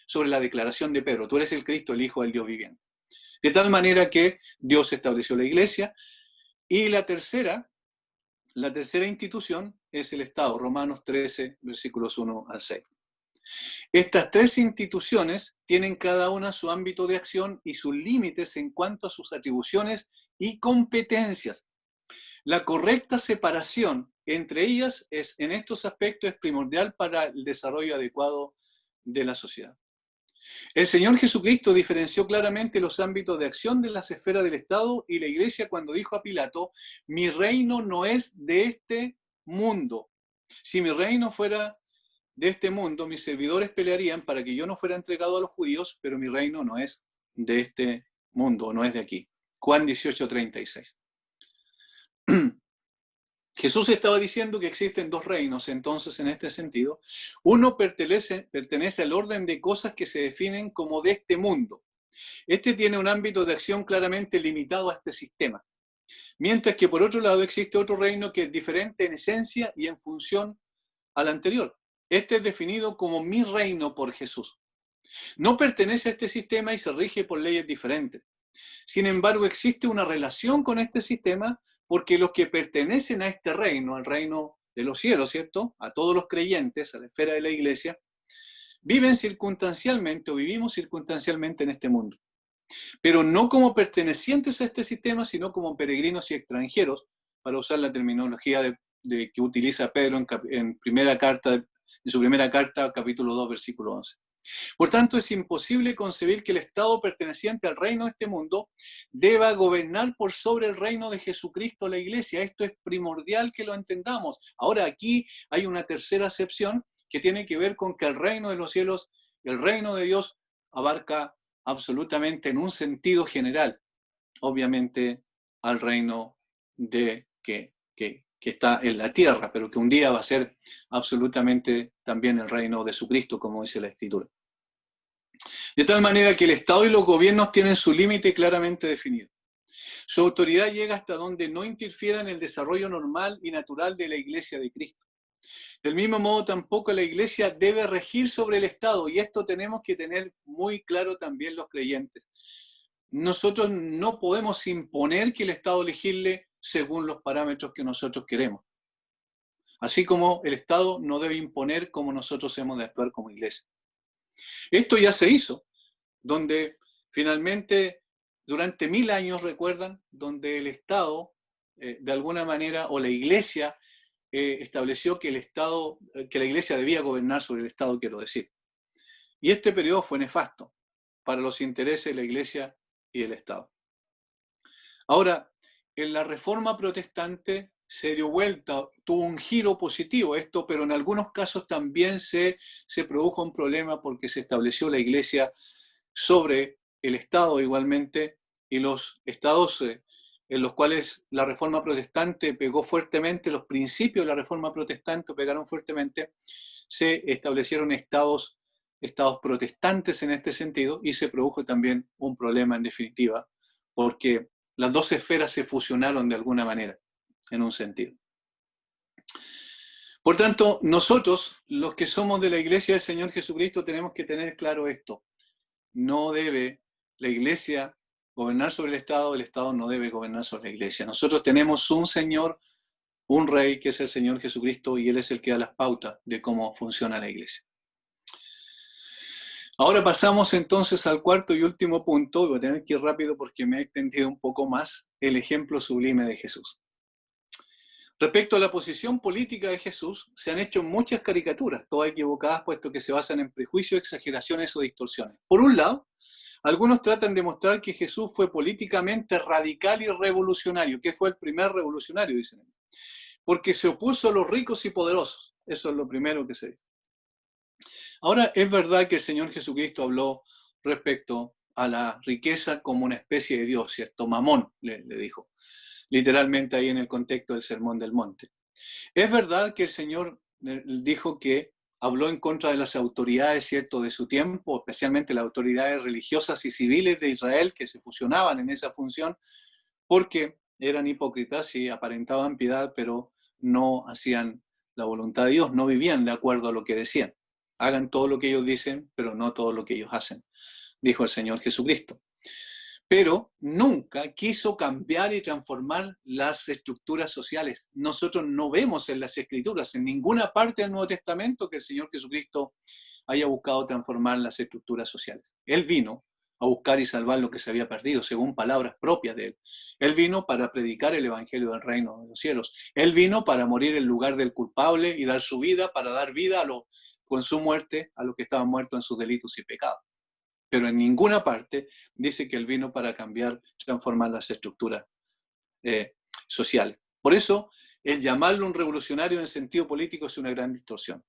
Sobre la declaración de Pedro, tú eres el Cristo, el Hijo del Dios viviente. De tal manera que Dios estableció la iglesia. Y la tercera institución es el Estado, Romanos 13, versículos 1 al 6. Estas tres instituciones tienen cada una su ámbito de acción y sus límites en cuanto a sus atribuciones y competencias. La correcta separación entre ellas en estos aspectos es primordial para el desarrollo adecuado de la sociedad. El Señor Jesucristo diferenció claramente los ámbitos de acción de las esferas del Estado y la Iglesia cuando dijo a Pilato: mi reino no es de este mundo. Si mi reino fuera de este mundo, mis servidores pelearían para que yo no fuera entregado a los judíos, pero mi reino no es de este mundo, no es de aquí. Juan 18:36. Jesús estaba diciendo que existen dos reinos, entonces, en este sentido. Uno pertenece al orden de cosas que se definen como de este mundo. Este tiene un ámbito de acción claramente limitado a este sistema. Mientras que, por otro lado, existe otro reino que es diferente en esencia y en función al anterior. Este es definido como mi reino por Jesús. No pertenece a este sistema y se rige por leyes diferentes. Sin embargo, existe una relación con este sistema porque los que pertenecen a este reino, al reino de los cielos, ¿cierto? A todos los creyentes, a la esfera de la iglesia, viven circunstancialmente o vivimos circunstancialmente en este mundo. Pero no como pertenecientes a este sistema, sino como peregrinos y extranjeros, para usar la terminología que utiliza Pedro en su primera carta, capítulo 2, versículo 11. Por tanto, es imposible concebir que el Estado perteneciente al reino de este mundo deba gobernar por sobre el reino de Jesucristo, la iglesia. Esto es primordial que lo entendamos. Ahora, aquí hay una tercera acepción que tiene que ver con que el reino de los cielos, el reino de Dios, abarca absolutamente en un sentido general, obviamente, al reino de que está en la tierra, pero que un día va a ser absolutamente también el reino de su Cristo, como dice la Escritura. De tal manera que el Estado y los gobiernos tienen su límite claramente definido. Su autoridad llega hasta donde no interfiera en el desarrollo normal y natural de la Iglesia de Cristo. Del mismo modo, tampoco la Iglesia debe regir sobre el Estado, y esto tenemos que tener muy claro también los creyentes. Nosotros no podemos imponer que el Estado legisle según los parámetros que nosotros queremos. Así como el Estado no debe imponer cómo nosotros hemos de actuar como iglesia. Esto ya se hizo, donde finalmente durante 1000 años, recuerdan, donde el Estado, de alguna manera, o la iglesia, estableció que la iglesia debía gobernar sobre el Estado, quiero decir. Y este periodo fue nefasto para los intereses de la iglesia y del Estado. Ahora, en la Reforma Protestante se dio vuelta, tuvo un giro positivo esto, pero en algunos casos también se produjo un problema porque se estableció la iglesia sobre el Estado igualmente, y los estados en los cuales la Reforma Protestante pegó fuertemente, los principios de la Reforma Protestante pegaron fuertemente, se establecieron estados protestantes en este sentido, y se produjo también un problema en definitiva, porque las dos esferas se fusionaron de alguna manera, en un sentido. Por tanto, nosotros, los que somos de la Iglesia del Señor Jesucristo, tenemos que tener claro esto. No debe la Iglesia gobernar sobre el Estado no debe gobernar sobre la Iglesia. Nosotros tenemos un Señor, un Rey, que es el Señor Jesucristo, y Él es el que da las pautas de cómo funciona la Iglesia. Ahora pasamos entonces al cuarto y último punto. Voy a tener que ir rápido porque me he extendido un poco más. El ejemplo sublime de Jesús. Respecto a la posición política de Jesús, se han hecho muchas caricaturas, todas equivocadas, puesto que se basan en prejuicios, exageraciones o distorsiones. Por un lado, algunos tratan de mostrar que Jesús fue políticamente radical y revolucionario, que fue el primer revolucionario, dicen, porque se opuso a los ricos y poderosos. Eso es lo primero que se dice. Ahora, es verdad que el Señor Jesucristo habló respecto a la riqueza como una especie de Dios, ¿cierto? Mamón, le dijo, literalmente ahí en el contexto del Sermón del Monte. Es verdad que el Señor dijo que habló en contra de las autoridades, ¿cierto?, de su tiempo, especialmente las autoridades religiosas y civiles de Israel que se fusionaban en esa función, porque eran hipócritas y aparentaban piedad, pero no hacían la voluntad de Dios, no vivían de acuerdo a lo que decían. Hagan todo lo que ellos dicen, pero no todo lo que ellos hacen, dijo el Señor Jesucristo. Pero nunca quiso cambiar y transformar las estructuras sociales. Nosotros no vemos en las Escrituras, en ninguna parte del Nuevo Testamento, que el Señor Jesucristo haya buscado transformar las estructuras sociales. Él vino a buscar y salvar lo que se había perdido, según palabras propias de Él. Él vino para predicar el Evangelio del Reino de los Cielos. Él vino para morir en lugar del culpable y dar su vida, para dar vida con su muerte a los que estaban muertos en sus delitos y pecados. Pero en ninguna parte dice que Él vino para cambiar, transformar las estructuras sociales. Por eso, el llamarlo un revolucionario en el sentido político es una gran distorsión.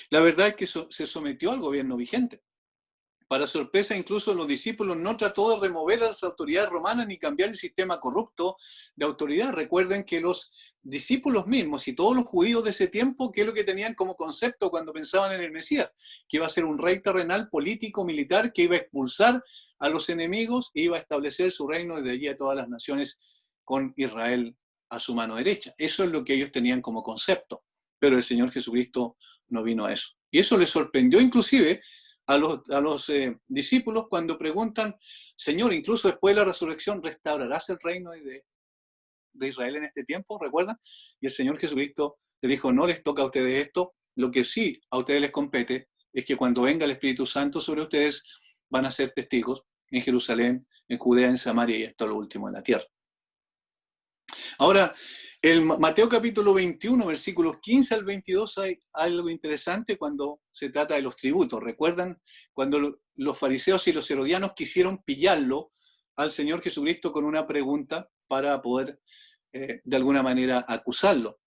La verdad es que se sometió al gobierno vigente. Para sorpresa, incluso los discípulos no trató de remover a las autoridades romanas ni cambiar el sistema corrupto de autoridad. Recuerden que los discípulos mismos y todos los judíos de ese tiempo, ¿qué es lo que tenían como concepto cuando pensaban en el Mesías? Que iba a ser un rey terrenal, político, militar, que iba a expulsar a los enemigos e iba a establecer su reino desde allí a todas las naciones con Israel a su mano derecha. Eso es lo que ellos tenían como concepto. Pero el Señor Jesucristo no vino a eso. Y eso les sorprendió inclusive a los discípulos cuando preguntan, Señor, incluso después de la resurrección, ¿restaurarás el reino de Israel en este tiempo? ¿Recuerdan? Y el Señor Jesucristo le dijo, no les toca a ustedes esto, lo que sí a ustedes les compete es que cuando venga el Espíritu Santo sobre ustedes, van a ser testigos en Jerusalén, en Judea, en Samaria y hasta lo último en la tierra. Ahora, en Mateo capítulo 21, versículos 15 al 22, hay algo interesante cuando se trata de los tributos. ¿Recuerdan cuando los fariseos y los herodianos quisieron pillarlo al Señor Jesucristo con una pregunta para poder, de alguna manera, acusarlo?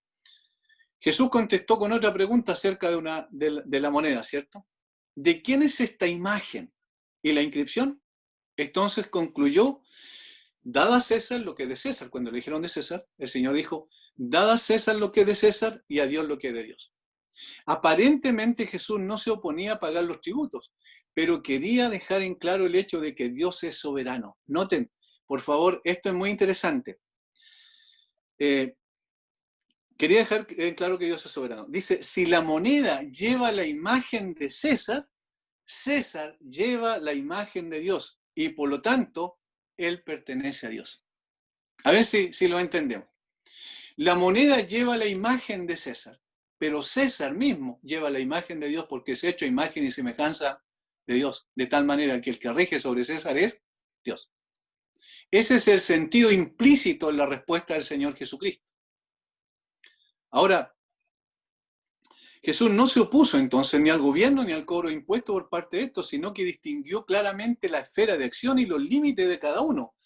Jesús contestó con otra pregunta acerca de la moneda, ¿cierto? ¿De quién es esta imagen y la inscripción? Entonces concluyó, dad a César lo que es de César. Cuando le dijeron de César, el Señor dijo, dad a César lo que es de César y a Dios lo que es de Dios. Aparentemente Jesús no se oponía a pagar los tributos, pero quería dejar en claro el hecho de que Dios es soberano. Noten, por favor, esto es muy interesante. Quería dejar en claro que Dios es soberano. Dice, si la moneda lleva la imagen de César, César lleva la imagen de Dios y por lo tanto, él pertenece a Dios. A ver si lo entendemos. La moneda lleva la imagen de César, pero César mismo lleva la imagen de Dios porque es hecho imagen y semejanza de Dios, de tal manera que el que rige sobre César es Dios. Ese es el sentido implícito en la respuesta del Señor Jesucristo. Ahora, Jesús no se opuso entonces ni al gobierno ni al cobro de impuestos por parte de estos, sino que distinguió claramente la esfera de acción y los límites de cada uno,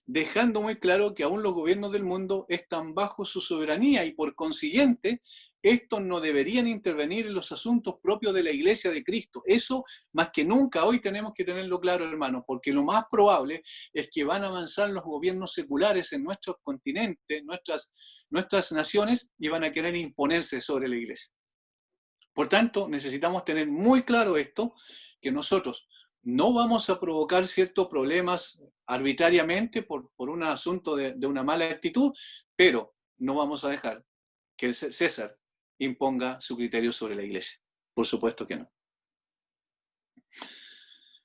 dejando muy claro que aún los gobiernos del mundo están bajo su soberanía y por consiguiente estos no deberían intervenir en los asuntos propios de la Iglesia de Cristo. Eso más que nunca hoy tenemos que tenerlo claro, hermanos, porque lo más probable es que van a avanzar los gobiernos seculares en nuestros continentes, nuestras naciones, y van a querer imponerse sobre la Iglesia. Por tanto, necesitamos tener muy claro esto, que nosotros no vamos a provocar ciertos problemas arbitrariamente por un asunto de una mala actitud, pero no vamos a dejar que el César imponga su criterio sobre la Iglesia. Por supuesto que no.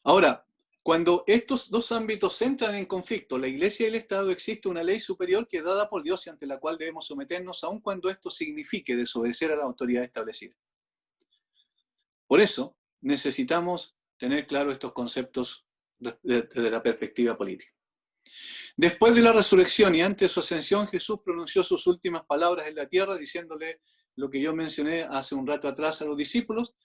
Ahora, cuando estos dos ámbitos entran en conflicto, la Iglesia y el Estado, existe una ley superior que es dada por Dios y ante la cual debemos someternos, aun cuando esto signifique desobedecer a la autoridad establecida. Por eso, necesitamos tener claro estos conceptos desde la perspectiva política. Después de la resurrección y antes de su ascensión, Jesús pronunció sus últimas palabras en la tierra, diciéndole lo que yo mencioné hace un rato atrás a los discípulos,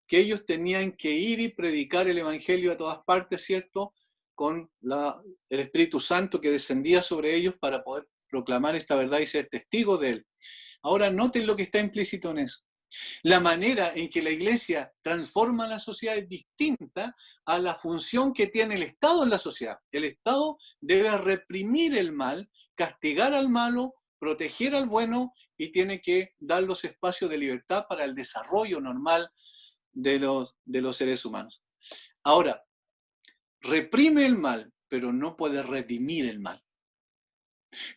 que ellos tenían que ir y predicar el Evangelio a todas partes, ¿cierto?, con el Espíritu Santo que descendía sobre ellos para poder proclamar esta verdad y ser testigos de él. Ahora, noten lo que está implícito en eso. La manera en que la Iglesia transforma la sociedad es distinta a la función que tiene el Estado en la sociedad. El Estado debe reprimir el mal, castigar al malo, proteger al bueno y tiene que dar los espacios de libertad para el desarrollo normal de los seres humanos. Ahora, reprime el mal, pero no puede redimir el mal.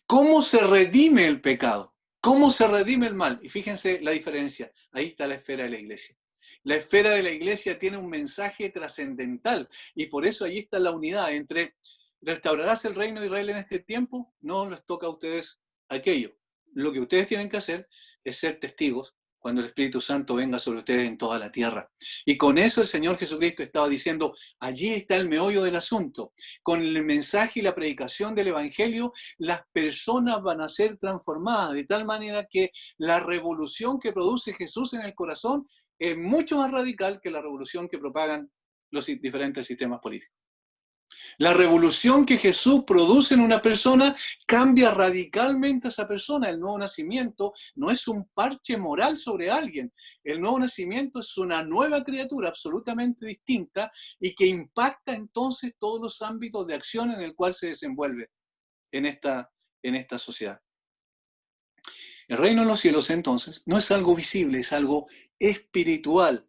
¿Cómo se redime el pecado? ¿Cómo se redime el mal? Y fíjense la diferencia. Ahí está la esfera de la iglesia. La esfera de la iglesia tiene un mensaje trascendental y por eso ahí está la unidad entre ¿restaurarás el reino de Israel en este tiempo? No les toca a ustedes aquello. Lo que ustedes tienen que hacer es ser testigos cuando el Espíritu Santo venga sobre ustedes en toda la tierra. Y con eso el Señor Jesucristo estaba diciendo, allí está el meollo del asunto. Con el mensaje y la predicación del Evangelio, las personas van a ser transformadas de tal manera que la revolución que produce Jesús en el corazón es mucho más radical que la revolución que propagan los diferentes sistemas políticos. La revolución que Jesús produce en una persona cambia radicalmente a esa persona. El nuevo nacimiento no es un parche moral sobre alguien. El nuevo nacimiento es una nueva criatura absolutamente distinta y que impacta entonces todos los ámbitos de acción en el cual se desenvuelve en esta sociedad. El reino de los cielos entonces no es algo visible, es algo espiritual.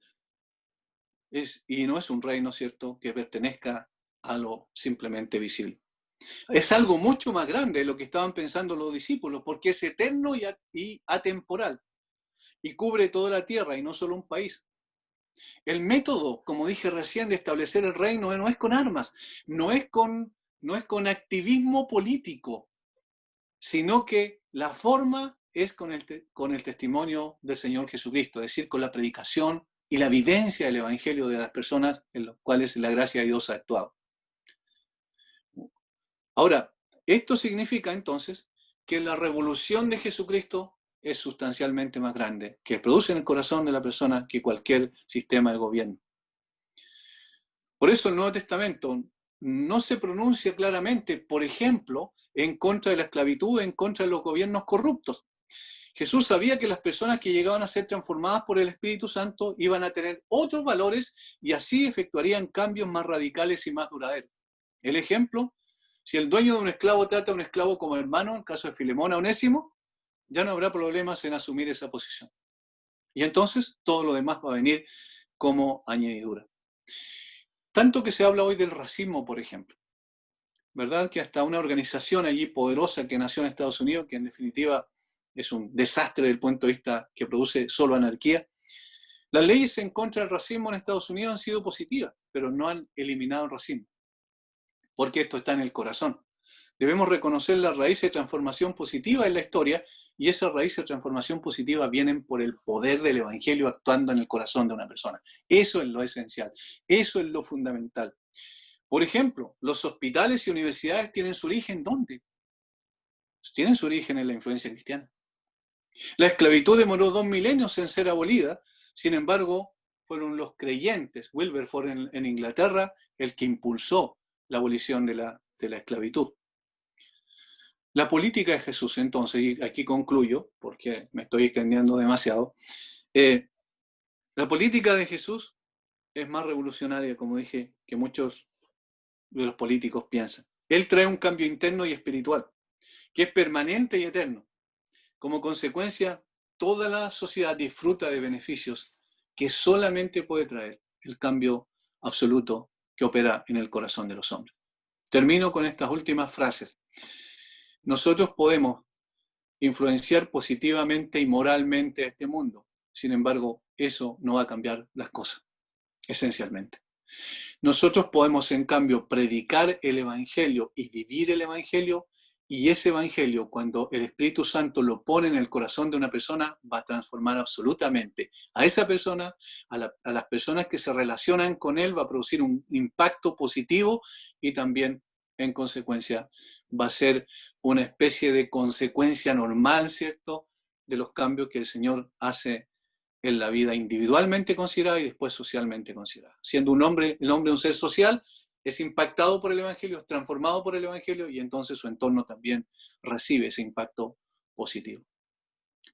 Y no es un reino, ¿cierto?, que pertenezca a lo simplemente visible. Es algo mucho más grande de lo que estaban pensando los discípulos, porque es eterno y atemporal, y cubre toda la tierra y no solo un país. El método, como dije recién, de establecer el reino no es con armas, no es con activismo político, sino que la forma es con el testimonio del Señor Jesucristo, es decir, con la predicación y la vivencia del Evangelio de las personas en las cuales la gracia de Dios ha actuado. Ahora, esto significa entonces que la revolución de Jesucristo es sustancialmente más grande, que produce en el corazón de la persona que cualquier sistema de gobierno. Por eso el Nuevo Testamento no se pronuncia claramente, por ejemplo, en contra de la esclavitud, en contra de los gobiernos corruptos. Jesús sabía que las personas que llegaban a ser transformadas por el Espíritu Santo iban a tener otros valores y así efectuarían cambios más radicales y más duraderos. El ejemplo, si el dueño de un esclavo trata a un esclavo como hermano, en el caso de Filemón a Onésimo, ya no habrá problemas en asumir esa posición. Y entonces todo lo demás va a venir como añadidura. Tanto que se habla hoy del racismo, por ejemplo. ¿Verdad? Que hasta una organización allí poderosa que nació en Estados Unidos, que en definitiva es un desastre desde el punto de vista que produce solo anarquía. Las leyes en contra del racismo en Estados Unidos han sido positivas, pero no han eliminado el racismo, porque esto está en el corazón. Debemos reconocer las raíces de transformación positiva en la historia y esas raíces de transformación positiva vienen por el poder del Evangelio actuando en el corazón de una persona. Eso es lo esencial, eso es lo fundamental. Por ejemplo, los hospitales y universidades tienen su origen ¿dónde? Tienen su origen en la influencia cristiana. La esclavitud demoró 2 milenios en ser abolida, sin embargo, fueron los creyentes, Wilberforce en Inglaterra, el que impulsó la abolición de la esclavitud. La política de Jesús, entonces, y aquí concluyo, porque me estoy extendiendo demasiado, la política de Jesús es más revolucionaria, como dije, que muchos de los políticos piensan. Él trae un cambio interno y espiritual, que es permanente y eterno. Como consecuencia, toda la sociedad disfruta de beneficios que solamente puede traer el cambio absoluto que opera en el corazón de los hombres. Termino con estas últimas frases. Nosotros podemos influenciar positivamente y moralmente a este mundo. Sin embargo, eso no va a cambiar las cosas, esencialmente. Nosotros podemos, en cambio, predicar el Evangelio y vivir el Evangelio, y ese Evangelio, cuando el Espíritu Santo lo pone en el corazón de una persona, va a transformar absolutamente a esa persona, a las personas que se relacionan con él, va a producir un impacto positivo y también, en consecuencia, va a ser una especie de consecuencia normal, ¿cierto?, de los cambios que el Señor hace en la vida individualmente considerada y después socialmente considerada. Siendo el hombre un ser social, es impactado por el Evangelio, es transformado por el Evangelio y entonces su entorno también recibe ese impacto positivo.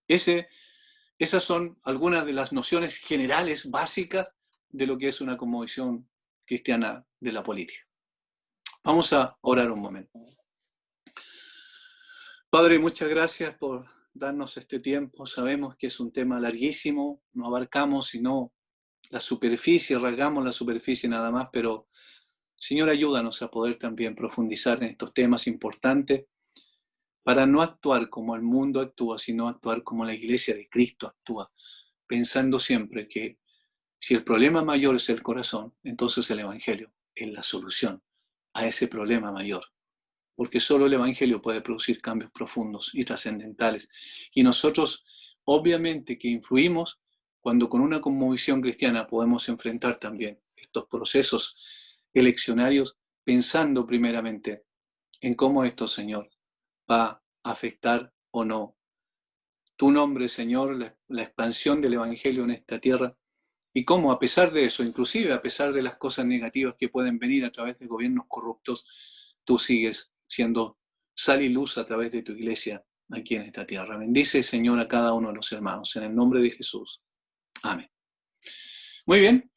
Esas son algunas de las nociones generales, básicas, de lo que es una cosmovisión cristiana de la política. Vamos a orar un momento. Padre, muchas gracias por darnos este tiempo. Sabemos que es un tema larguísimo, no abarcamos sino la superficie, rasgamos la superficie nada más, pero Señor, ayúdanos a poder también profundizar en estos temas importantes para no actuar como el mundo actúa, sino actuar como la iglesia de Cristo actúa, pensando siempre que si el problema mayor es el corazón, entonces el Evangelio es la solución a ese problema mayor. Porque solo el Evangelio puede producir cambios profundos y trascendentales. Y nosotros, obviamente, que influimos cuando con una conmovisión cristiana podemos enfrentar también estos procesos eleccionarios, pensando primeramente en cómo esto, Señor, va a afectar o no tu nombre, Señor, la expansión del Evangelio en esta tierra, y cómo a pesar de eso, inclusive a pesar de las cosas negativas que pueden venir a través de gobiernos corruptos, tú sigues siendo sal y luz a través de tu iglesia aquí en esta tierra. Bendice, Señor, a cada uno de los hermanos, en el nombre de Jesús. Amén. Muy bien.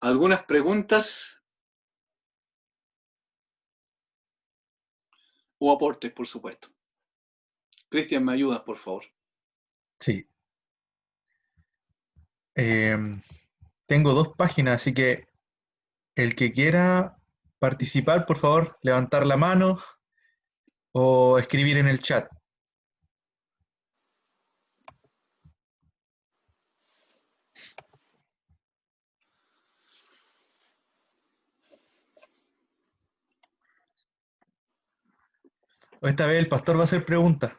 ¿Algunas preguntas o aportes, por supuesto? Cristian, ¿me ayudas, por favor? Sí. Tengo 2 páginas, así que el que quiera participar, por favor, levantar la mano o escribir en el chat. Esta vez el pastor va a hacer preguntas.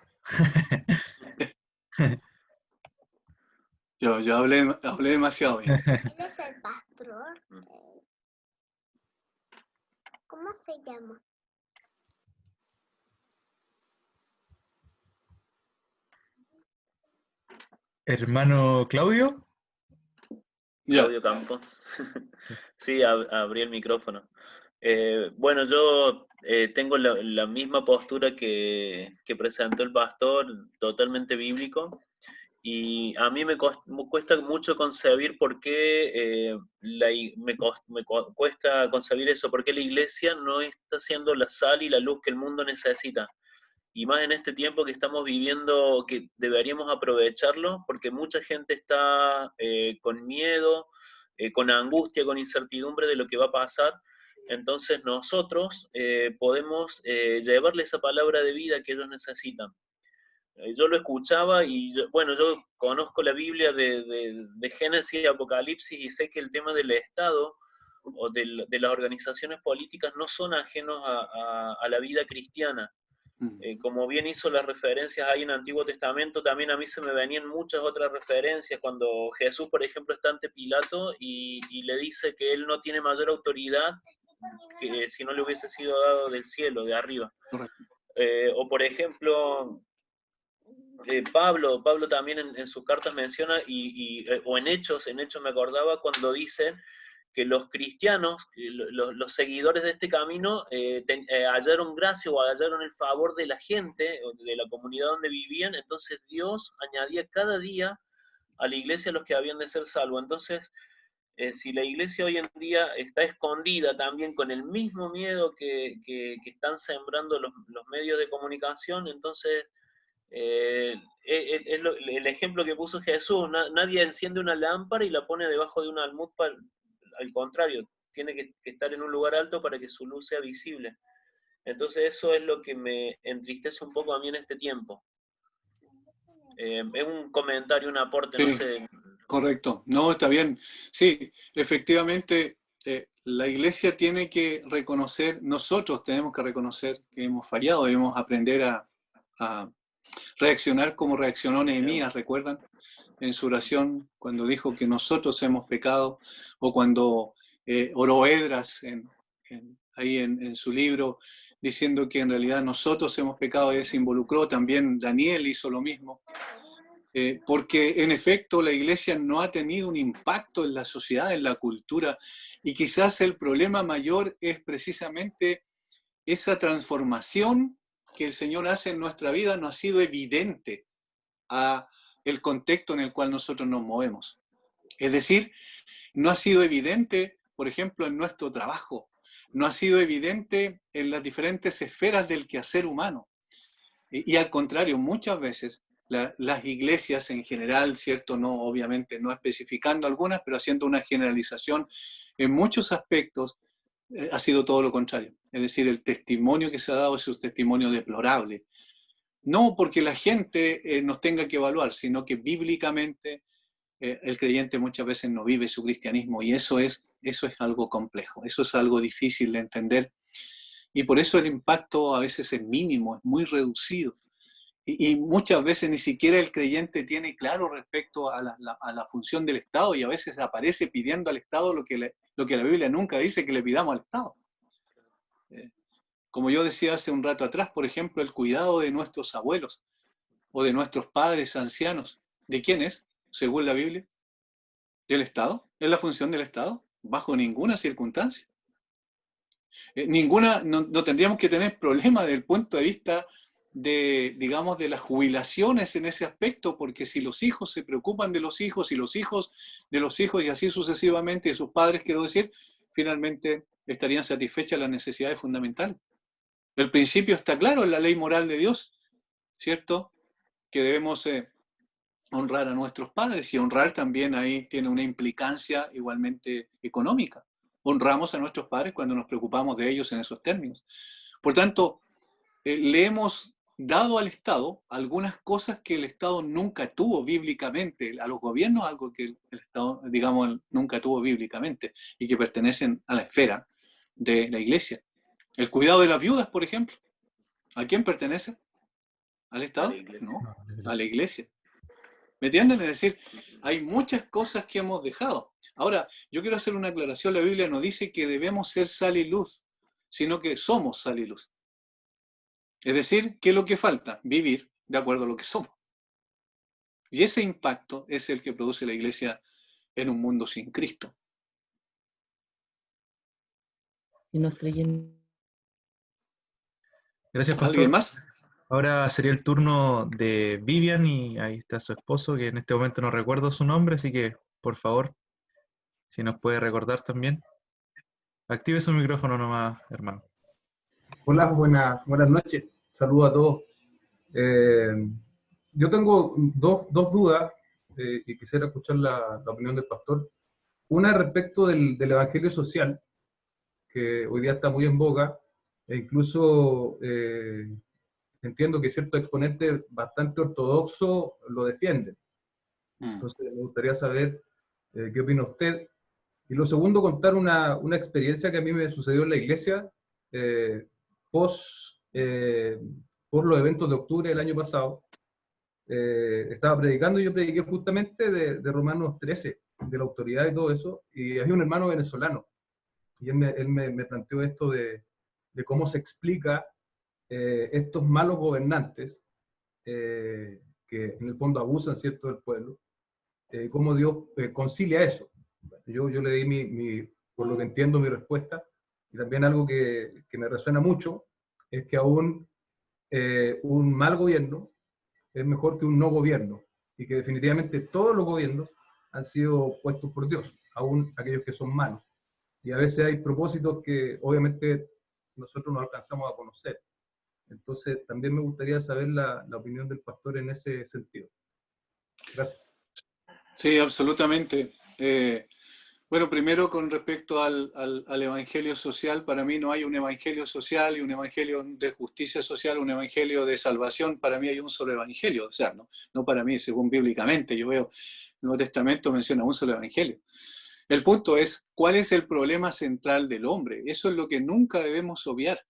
Yo hablé demasiado bien. ¿Quién es el pastor? ¿Cómo se llama? Hermano Claudio. Claudio Campos. Sí, abrí el micrófono. Bueno, yo tengo la misma postura que presentó el pastor, totalmente bíblico, y a mí me cuesta mucho concebir por qué, cuesta concebir eso, por qué la iglesia no está siendo la sal y la luz que el mundo necesita. Y más en este tiempo que estamos viviendo, que deberíamos aprovecharlo, porque mucha gente está con miedo, con angustia, con incertidumbre de lo que va a pasar. Entonces nosotros podemos llevarle esa palabra de vida que ellos necesitan. Yo lo escuchaba y, bueno, yo conozco la Biblia de Génesis y Apocalipsis y sé que el tema del Estado o de las organizaciones políticas no son ajenos a la vida cristiana. Como bien hizo las referencias ahí en el Antiguo Testamento, también a mí se me venían muchas otras referencias cuando Jesús, por ejemplo, está ante Pilato y le dice que él no tiene mayor autoridad que si no le hubiese sido dado del cielo, de arriba. O por ejemplo, Pablo también en sus cartas menciona, o en Hechos me acordaba cuando dice que los cristianos, los seguidores de este camino, hallaron gracia o hallaron el favor de la gente, de la comunidad donde vivían, entonces Dios añadía cada día a la iglesia los que habían de ser salvos. Entonces, si la iglesia hoy en día está escondida también con el mismo miedo que están sembrando los medios de comunicación, entonces el ejemplo que puso Jesús, nadie enciende una lámpara y la pone debajo de un almud, al contrario, tiene que estar en un lugar alto para que su luz sea visible. Entonces eso es lo que me entristece un poco a mí en este tiempo. Es un comentario, un aporte, Sí, no sé. correcto. No, está bien. Sí, efectivamente, la iglesia tiene que reconocer, nosotros tenemos que reconocer que hemos fallado, debemos aprender a reaccionar como reaccionó Nehemías, ¿recuerdan? En su oración, cuando dijo que nosotros hemos pecado, o cuando oró Edras ahí en su libro, diciendo que en realidad nosotros hemos pecado, él se involucró, también Daniel hizo lo mismo, porque en efecto la iglesia no ha tenido un impacto en la sociedad, en la cultura, y quizás el problema mayor es precisamente esa transformación que el Señor hace en nuestra vida no ha sido evidente a el contexto en el cual nosotros nos movemos. Es decir, no ha sido evidente, por ejemplo, en nuestro trabajo, no ha sido evidente en las diferentes esferas del quehacer humano. Y al contrario, muchas veces las iglesias en general, ¿cierto? No, obviamente no especificando algunas, pero haciendo una generalización, en muchos aspectos ha sido todo lo contrario. Es decir, el testimonio que se ha dado es un testimonio deplorable. No porque la gente nos tenga que evaluar, sino que bíblicamente el creyente muchas veces no vive su cristianismo, y eso es algo complejo, eso es algo difícil de entender, y por eso el impacto a veces es mínimo, es muy reducido. Y muchas veces ni siquiera el creyente tiene claro respecto a la función del Estado, y a veces aparece pidiendo al Estado lo que la Biblia nunca dice que le pidamos al Estado. Como yo decía hace un rato atrás, por ejemplo, el cuidado de nuestros abuelos o de nuestros padres ancianos. ¿De quién es, según la Biblia? ¿Del Estado? ¿Es la función del Estado? Bajo ninguna circunstancia. No tendríamos que tener problemas desde el punto de vista de, digamos, de las jubilaciones en ese aspecto, porque si los hijos se preocupan de los hijos y los hijos de los hijos y así sucesivamente, de sus padres, quiero decir, finalmente estarían satisfechas las necesidades fundamentales. El principio está claro en la ley moral de Dios, ¿cierto? Que debemos honrar a nuestros padres, y honrar también ahí tiene una implicancia igualmente económica. Honramos a nuestros padres cuando nos preocupamos de ellos en esos términos. Por tanto, le hemos dado al Estado algunas cosas que el Estado nunca tuvo bíblicamente, a los gobiernos algo que el Estado, digamos, nunca tuvo bíblicamente y que pertenecen a la esfera de la Iglesia. El cuidado de las viudas, por ejemplo, ¿a quién pertenece? ¿Al Estado? No, a la Iglesia. ¿Me entienden? Es decir, hay muchas cosas que hemos dejado. Ahora, yo quiero hacer una aclaración. La Biblia no dice que debemos ser sal y luz, sino que somos sal y luz. Es decir, ¿qué es lo que falta? Vivir de acuerdo a lo que somos. Y ese impacto es el que produce la Iglesia en un mundo sin Cristo. Si nos creyen. Gracias, pastor. ¿Alguien más? Ahora sería el turno de Vivian, y ahí está su esposo, que en este momento no recuerdo su nombre, así que, por favor, si nos puede recordar también. Active su micrófono nomás, hermano. Hola, buenas noches. Saludos a todos. Yo tengo dos dudas y quisiera escuchar la opinión del pastor. Una respecto del evangelio social, que hoy día está muy en boga, e incluso entiendo que ciertos exponentes bastante ortodoxos lo defienden. Entonces me gustaría saber qué opina usted. Y lo segundo, contar una experiencia que a mí me sucedió en la iglesia por los eventos de octubre del año pasado. Estaba predicando, y yo prediqué justamente de Romanos 13, de la autoridad y todo eso, y había un hermano venezolano, y él me planteó esto de cómo se explica estos malos gobernantes que en el fondo abusan, ¿cierto?, del pueblo, cómo Dios concilia eso. Yo le di por lo que entiendo, mi respuesta, y también algo que me resuena mucho, es que aún un mal gobierno es mejor que un no gobierno, y que definitivamente todos los gobiernos han sido puestos por Dios, aún aquellos que son malos. Y a veces hay propósitos que obviamente nosotros no alcanzamos a conocer. Entonces también me gustaría saber la opinión del pastor en ese sentido. Gracias. Sí, absolutamente. Bueno, primero con respecto al evangelio social, para mí no hay un evangelio social y un evangelio de justicia social, un evangelio de salvación. Para mí hay un solo evangelio, o sea, no para mí según bíblicamente. Yo veo el Nuevo Testamento menciona un solo evangelio. El punto es, ¿cuál es el problema central del hombre? Eso es lo que nunca debemos obviar.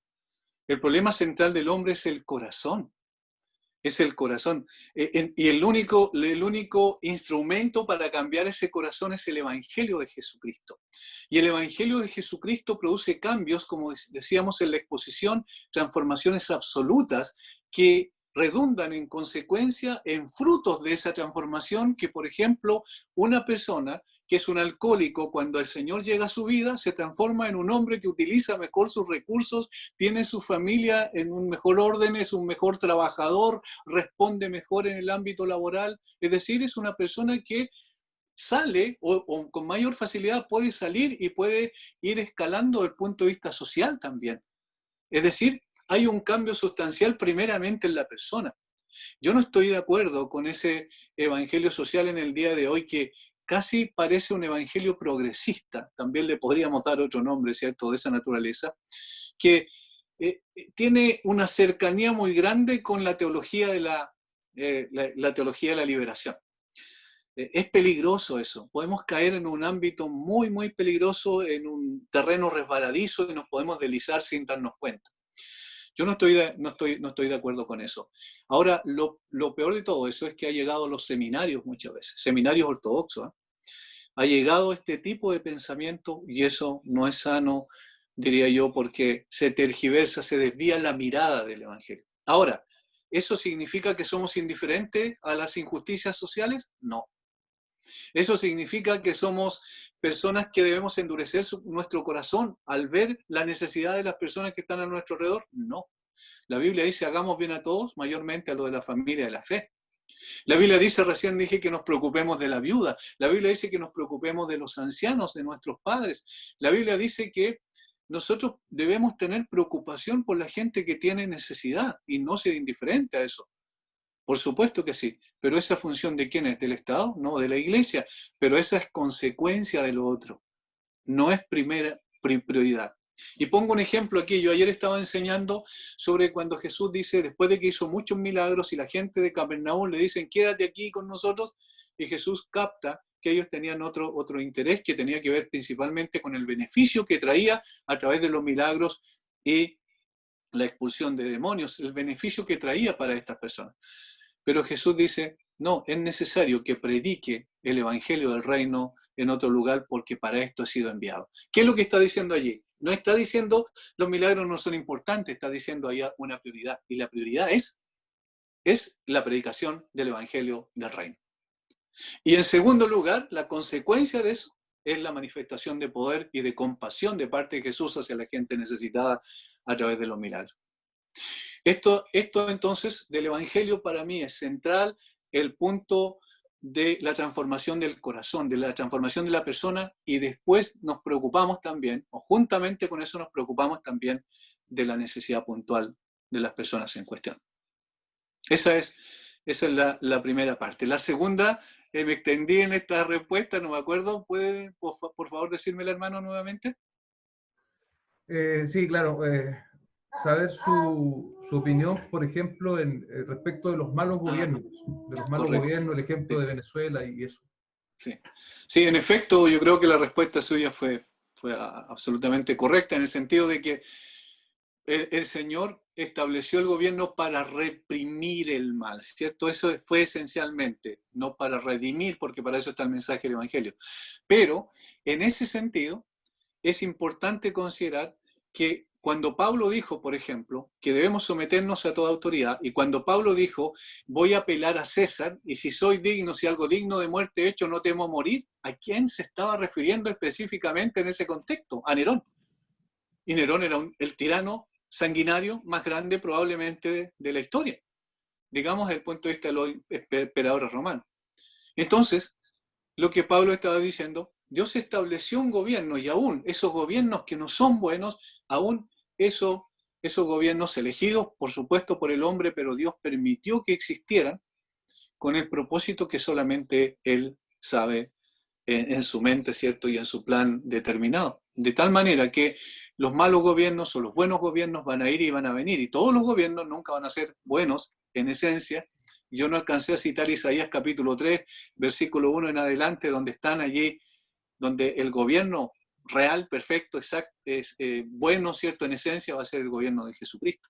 El problema central del hombre es el corazón. Es el corazón. Y el único instrumento para cambiar ese corazón es el Evangelio de Jesucristo. Y el Evangelio de Jesucristo produce cambios, como decíamos en la exposición, transformaciones absolutas que redundan en consecuencia en frutos de esa transformación, que por ejemplo una persona que es un alcohólico, cuando el Señor llega a su vida, se transforma en un hombre que utiliza mejor sus recursos, tiene su familia en un mejor orden, es un mejor trabajador, responde mejor en el ámbito laboral. Es decir, es una persona que sale o con mayor facilidad puede salir y puede ir escalando desde el punto de vista social también. Es decir, hay un cambio sustancial primeramente en la persona. Yo no estoy de acuerdo con ese evangelio social en el día de hoy que casi parece un evangelio progresista, también le podríamos dar otro nombre, ¿cierto?, de esa naturaleza, que tiene una cercanía muy grande con la teología de la teología de la liberación. Es peligroso eso, podemos caer en un ámbito muy, muy peligroso, en un terreno resbaladizo y nos podemos deslizar sin darnos cuenta. Yo no estoy de acuerdo con eso. Ahora, lo peor de todo eso es que ha llegado a los seminarios muchas veces, seminarios ortodoxos, ¿eh? Ha llegado este tipo de pensamiento y eso no es sano, diría yo, porque se tergiversa, se desvía la mirada del Evangelio. Ahora, ¿eso significa que somos indiferentes a las injusticias sociales? No. ¿Eso significa que somos personas que debemos endurecer nuestro corazón al ver la necesidad de las personas que están a nuestro alrededor? No. La Biblia dice, hagamos bien a todos, mayormente a lo de la familia de la fe. La Biblia dice, recién dije que nos preocupemos de la viuda. La Biblia dice que nos preocupemos de los ancianos, de nuestros padres. La Biblia dice que nosotros debemos tener preocupación por la gente que tiene necesidad y no ser indiferente a eso. Por supuesto que sí, pero esa función ¿de quién es? ¿Del Estado? No, de la Iglesia, pero esa es consecuencia de lo otro, no es prioridad. Y pongo un ejemplo aquí, yo ayer estaba enseñando sobre cuando Jesús dice, después de que hizo muchos milagros y la gente de Capernaum le dicen, quédate aquí con nosotros, y Jesús capta que ellos tenían otro interés que tenía que ver principalmente con el beneficio que traía a través de los milagros y la expulsión de demonios, el beneficio que traía para estas personas. Pero Jesús dice, no, es necesario que predique el evangelio del reino en otro lugar porque para esto he sido enviado. ¿Qué es lo que está diciendo allí? No está diciendo los milagros no son importantes, está diciendo allá una prioridad. Y la prioridad es la predicación del evangelio del reino. Y en segundo lugar, la consecuencia de eso es la manifestación de poder y de compasión de parte de Jesús hacia la gente necesitada a través de los milagros. Esto entonces del Evangelio para mí es central, el punto de la transformación del corazón, de la transformación de la persona, y después nos preocupamos también, o juntamente con eso nos preocupamos también de la necesidad puntual de las personas en cuestión. Esa es la primera parte. La segunda, me extendí en esta respuesta, no me acuerdo, ¿puede por favor decirme el hermano nuevamente? Sí, claro. Saber su opinión, por ejemplo, respecto de los malos gobiernos, Correcto. el ejemplo Sí. de Venezuela y eso. Sí, en efecto, yo creo que la respuesta suya fue absolutamente correcta, en el sentido de que el Señor estableció el gobierno para reprimir el mal, ¿cierto? Eso fue esencialmente, no para redimir, porque para eso está el mensaje del Evangelio. Pero, en ese sentido, es importante considerar que cuando Pablo dijo, por ejemplo, que debemos someternos a toda autoridad, y cuando Pablo dijo, voy a apelar a César, y si soy digno, si algo digno de muerte hecho, no temo morir, ¿a quién se estaba refiriendo específicamente en ese contexto? A Nerón. Y Nerón era el tirano sanguinario más grande probablemente de la historia, digamos desde el punto de vista de los emperadores romanos. Entonces, lo que Pablo estaba diciendo, Dios estableció un gobierno y aún esos gobiernos que no son buenos, aún esos gobiernos elegidos, por supuesto, por el hombre, pero Dios permitió que existieran con el propósito que solamente Él sabe en su mente, ¿cierto? Y en su plan determinado. De tal manera que los malos gobiernos o los buenos gobiernos van a ir y van a venir, y todos los gobiernos nunca van a ser buenos en esencia. Yo no alcancé a citar Isaías capítulo 3, versículo 1 en adelante, donde están allí, donde el gobierno real, perfecto, exacto, es bueno, ¿cierto? En esencia va a ser el gobierno de Jesucristo.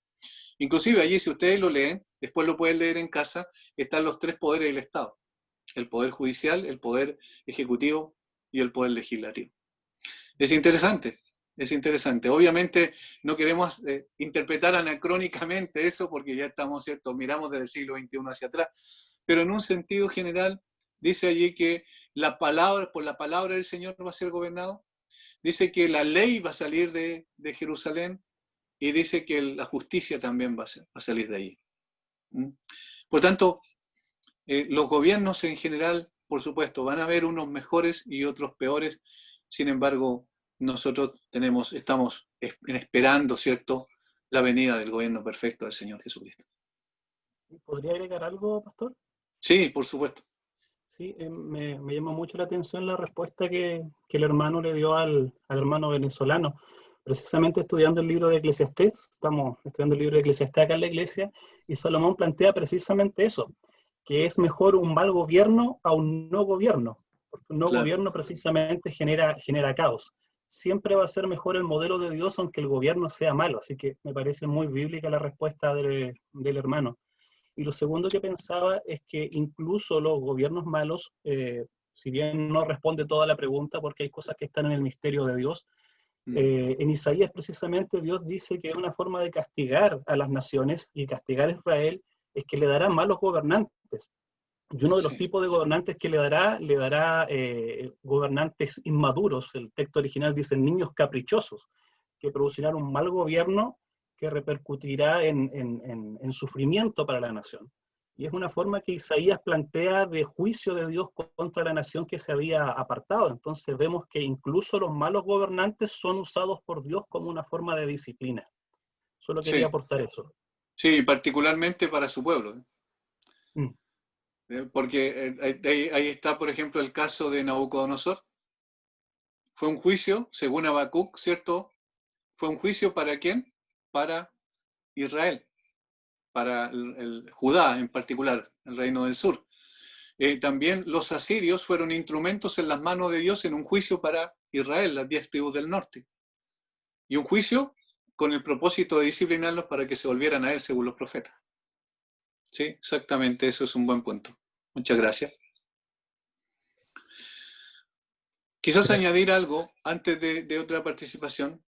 Inclusive allí, si ustedes lo leen, después lo pueden leer en casa, están los tres poderes del Estado. El poder judicial, el poder ejecutivo y el poder legislativo. Es interesante, es interesante. Obviamente no queremos interpretar anacrónicamente eso porque ya estamos, ¿cierto? Miramos desde el siglo XXI hacia atrás, pero en un sentido general dice allí que por la palabra del Señor va a ser gobernado, dice que la ley va a salir de Jerusalén y dice que la justicia también va a salir de allí. Por tanto, los gobiernos en general, por supuesto, van a haber unos mejores y otros peores. Sin embargo, nosotros estamos esperando, ¿cierto?, la venida del gobierno perfecto del Señor Jesucristo. ¿Podría agregar algo, pastor? Sí, por supuesto. Sí, me llamó mucho la atención la respuesta que el hermano le dio al hermano venezolano. Precisamente estudiando el libro de Eclesiastés, estamos estudiando el libro de Eclesiastés acá en la iglesia, y Salomón plantea precisamente eso, que es mejor un mal gobierno a un no gobierno, porque un no Claro. gobierno precisamente genera caos. Siempre va a ser mejor el modelo de Dios aunque el gobierno sea malo, así que me parece muy bíblica la respuesta del hermano. Y lo segundo que pensaba es que incluso los gobiernos malos, si bien no responde toda la pregunta porque hay cosas que están en el misterio de Dios, en Isaías precisamente Dios dice que una forma de castigar a las naciones y castigar a Israel es que le dará malos gobernantes. Y uno de los Sí, tipos de gobernantes que le dará gobernantes inmaduros. El texto original dice niños caprichosos, que producirán un mal gobierno que repercutirá en sufrimiento para la nación. Y es una forma que Isaías plantea de juicio de Dios contra la nación que se había apartado. Entonces vemos que incluso los malos gobernantes son usados por Dios como una forma de disciplina. Solo quería sí, aportar eso. sí, particularmente para su pueblo. Mm. Porque ahí está, por ejemplo, el caso de Nabucodonosor. Fue un juicio, según Habacuc, ¿cierto? Fue un juicio ¿para quién? Para Israel, para el Judá en particular, el reino del sur. También los asirios fueron instrumentos en las manos de Dios en un juicio para Israel, las 10 tribus del norte. Y un juicio con el propósito de disciplinarlos para que se volvieran a él según los profetas. Sí, exactamente, eso es un buen punto. Muchas gracias. Quizás Gracias. añadir algo antes de otra participación.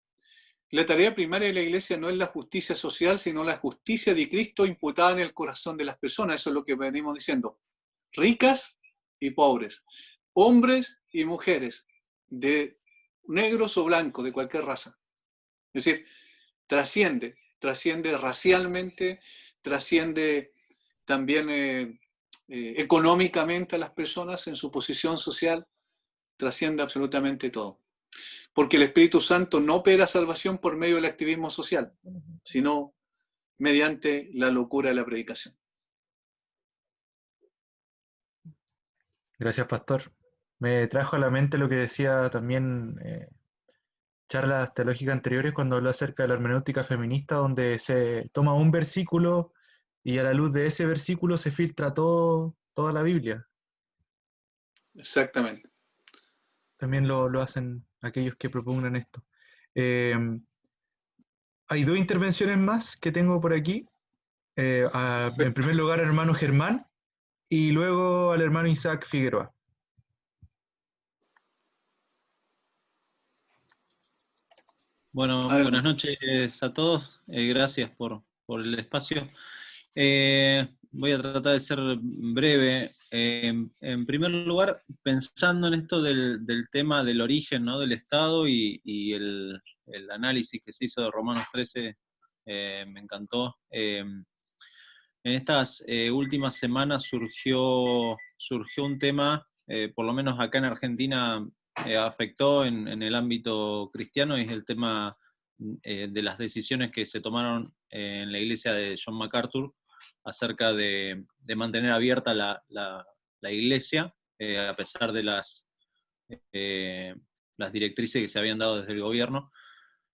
La tarea primaria de la Iglesia no es la justicia social, sino la justicia de Cristo imputada en el corazón de las personas. Eso es lo que venimos diciendo. Ricas y pobres, hombres y mujeres, de negros o blancos, de cualquier raza. Es decir, trasciende racialmente, trasciende también económicamente a las personas en su posición social, trasciende absolutamente todo. Porque el Espíritu Santo no opera salvación por medio del activismo social, sino mediante la locura de la predicación. Gracias, pastor. Me trajo a la mente lo que decía también charlas teológicas anteriores cuando habló acerca de la hermenéutica feminista, donde se toma un versículo y a la luz de ese versículo se filtra toda la Biblia. Exactamente. También lo hacen aquellos que propugnan esto. Hay dos intervenciones más que tengo por aquí. En primer lugar, al hermano Germán y luego al hermano Isaac Figueroa. Bueno, A ver, buenas noches a todos. Gracias por el espacio. Voy a tratar de ser breve. En primer lugar, pensando en esto del tema del origen, ¿no?, del Estado y el análisis que se hizo de Romanos 13, me encantó. En estas últimas semanas surgió un tema, por lo menos acá en Argentina, afectó en el ámbito cristiano, y es el tema de las decisiones que se tomaron en la iglesia de John MacArthur acerca de mantener abierta la iglesia, a pesar de las directrices que se habían dado desde el gobierno.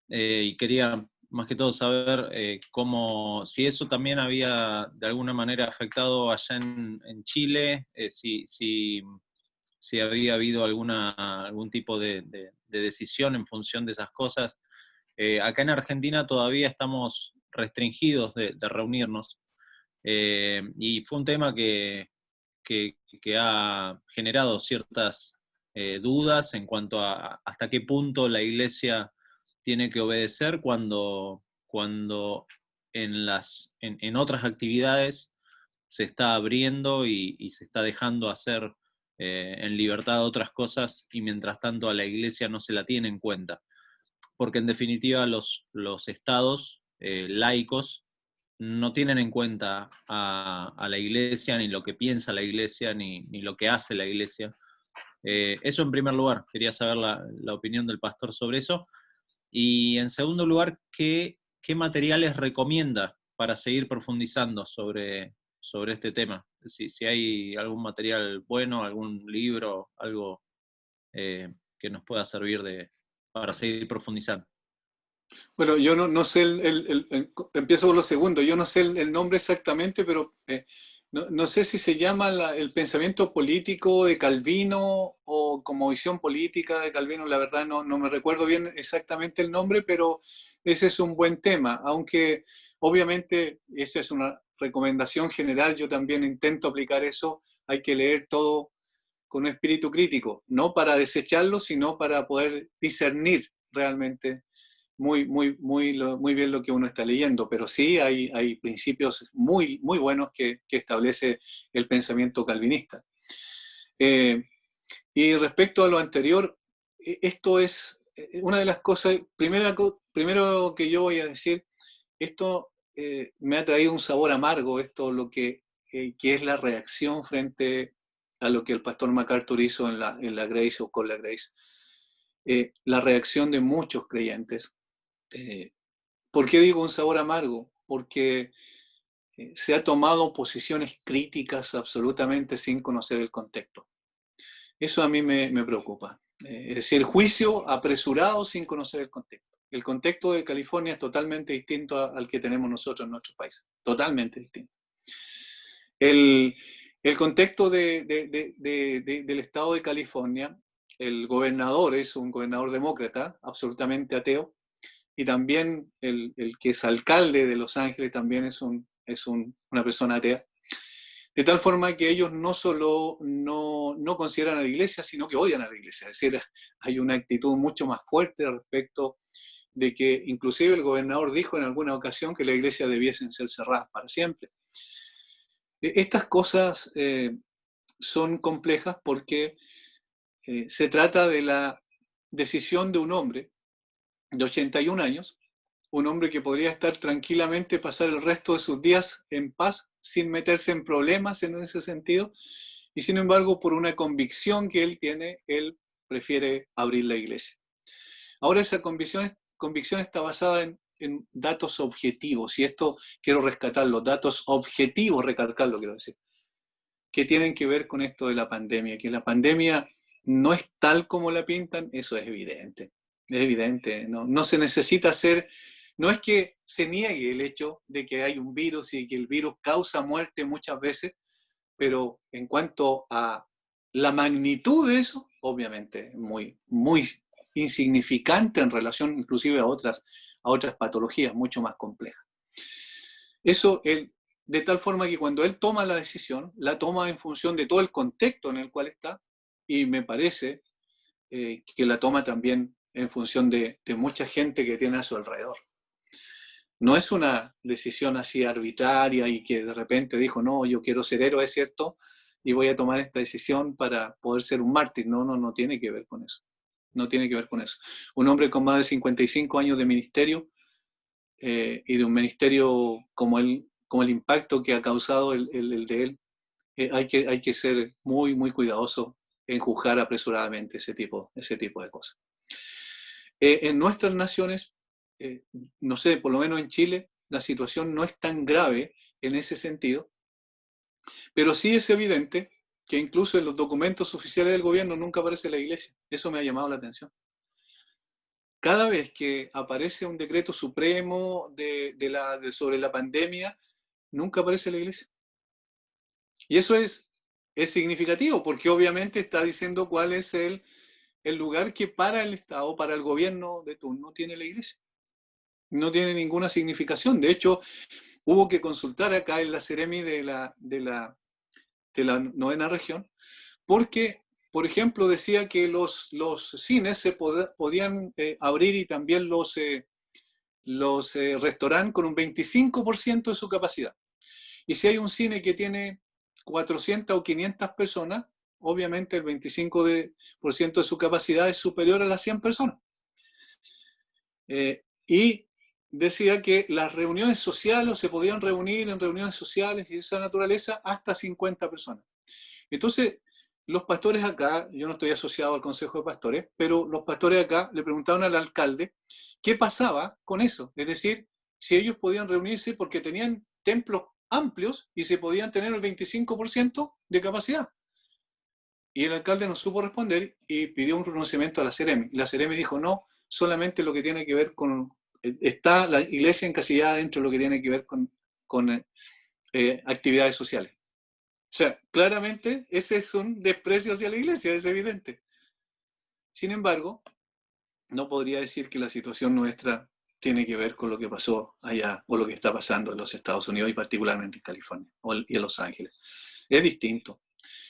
Y quería más que todo saber si eso también había de alguna manera afectado allá en Chile, si había habido algún tipo de decisión en función de esas cosas. Acá en Argentina todavía estamos restringidos de reunirnos, y fue un tema que ha generado ciertas dudas en cuanto a hasta qué punto la iglesia tiene que obedecer cuando en otras actividades se está abriendo y se está dejando hacer en libertad otras cosas, y mientras tanto a la iglesia no se la tiene en cuenta. Porque en definitiva los estados laicos no tienen en cuenta a la iglesia, ni lo que piensa la iglesia, ni lo que hace la iglesia. Eso en primer lugar, quería saber la opinión del pastor sobre eso. Y en segundo lugar, ¿qué materiales recomienda para seguir profundizando sobre sobre este tema. Si hay algún material bueno, algún libro, algo que nos pueda servir para seguir profundizando. Bueno, yo no sé, empiezo por lo segundo, yo no sé el nombre exactamente, pero no sé si se llama el pensamiento político de Calvino o como visión política de Calvino, la verdad no me recuerdo bien exactamente el nombre, pero ese es un buen tema, aunque obviamente esa es una recomendación general, yo también intento aplicar eso, hay que leer todo con un espíritu crítico, no para desecharlo, sino para poder discernir realmente muy bien lo que uno está leyendo, pero sí hay principios muy buenos que establece el pensamiento calvinista. Y respecto a lo anterior, esto es una de las cosas, primero que yo voy a decir, esto me ha traído un sabor amargo, esto lo que es la reacción frente a lo que el pastor MacArthur hizo en la Grace o con la Grace. La reacción de muchos creyentes. ¿Por qué digo un sabor amargo? Porque se ha tomado posiciones críticas absolutamente sin conocer el contexto. Eso a mí me preocupa. Es decir, juicio apresurado sin conocer el contexto. El contexto de California es totalmente distinto al que tenemos nosotros en nuestro país. Totalmente distinto. El contexto del estado de California, el gobernador es un gobernador demócrata, absolutamente ateo, y también el que es alcalde de Los Ángeles también es una persona atea. De tal forma que ellos no solo no consideran a la iglesia, sino que odian a la iglesia. Es decir, hay una actitud mucho más fuerte respecto de que inclusive el gobernador dijo en alguna ocasión que la iglesia debiesen ser cerradas para siempre. Estas cosas son complejas porque se trata de la decisión de un hombre de 81 años, un hombre que podría estar tranquilamente, pasar el resto de sus días en paz, sin meterse en problemas en ese sentido, y sin embargo, por una convicción que él tiene, él prefiere abrir la iglesia. Ahora esa convicción está basada en datos objetivos, y esto quiero rescatarlo, datos objetivos, recalcarlo quiero decir, que tienen que ver con esto de la pandemia, que la pandemia no es tal como la pintan, eso es evidente. Es evidente, no se necesita hacer, no es que se niegue el hecho de que hay un virus y que el virus causa muerte muchas veces, pero en cuanto a la magnitud de eso, obviamente muy insignificante en relación inclusive a otras patologías mucho más complejas. Eso, de tal forma que cuando él toma la decisión, la toma en función de todo el contexto en el cual está, y me parece que la toma también en función de mucha gente que tiene a su alrededor. No es una decisión así arbitraria y que de repente dijo, no, yo quiero ser héroe, es cierto, y voy a tomar esta decisión para poder ser un mártir. No tiene que ver con eso. No tiene que ver con eso. Un hombre con más de 55 años de ministerio y de un ministerio como el impacto que ha causado el de él, hay que ser muy cuidadoso en juzgar apresuradamente ese tipo de cosas. En nuestras naciones, no sé, por lo menos en Chile, la situación no es tan grave en ese sentido, pero sí es evidente que incluso en los documentos oficiales del gobierno nunca aparece la iglesia. Eso me ha llamado la atención. Cada vez que aparece un decreto supremo sobre la pandemia, nunca aparece la iglesia. Y eso es significativo, porque obviamente está diciendo cuál es el lugar que para el Estado, para el gobierno de turno, tiene la iglesia. No tiene ninguna significación. De hecho, hubo que consultar acá en la Seremi de la 9ª región, porque, por ejemplo, decía que los cines se podían abrir y también los restaurantes con un 25% de su capacidad. Y si hay un cine que tiene 400 o 500 personas, obviamente el 25% de su capacidad es superior a las 100 personas. Y decía que las reuniones sociales se podían reunir en reuniones sociales y de esa naturaleza hasta 50 personas. Entonces, los pastores acá, yo no estoy asociado al Consejo de Pastores, pero los pastores acá le preguntaron al alcalde qué pasaba con eso. Es decir, si ellos podían reunirse porque tenían templos amplios y se podían tener el 25% de capacidad. Y el alcalde no supo responder y pidió un pronunciamiento a la Seremi. La Seremi dijo no, solamente lo que tiene que ver con... Está la iglesia encasillada dentro de lo que tiene que ver con actividades sociales. O sea, claramente ese es un desprecio hacia la iglesia, es evidente. Sin embargo, no podría decir que la situación nuestra tiene que ver con lo que pasó allá o lo que está pasando en los Estados Unidos y particularmente en California y en Los Ángeles. Es distinto.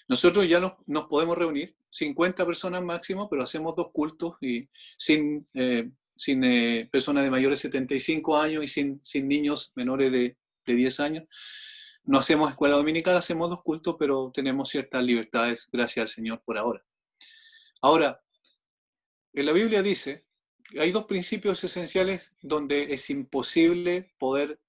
Nosotros ya nos podemos reunir, 50 personas máximo, pero hacemos 2 cultos y sin personas de mayores de 75 años y sin niños menores de 10 años. No hacemos escuela dominical, hacemos 2 cultos, pero tenemos ciertas libertades, gracias al Señor por ahora. Ahora, en la Biblia dice, hay 2 principios esenciales donde es imposible poder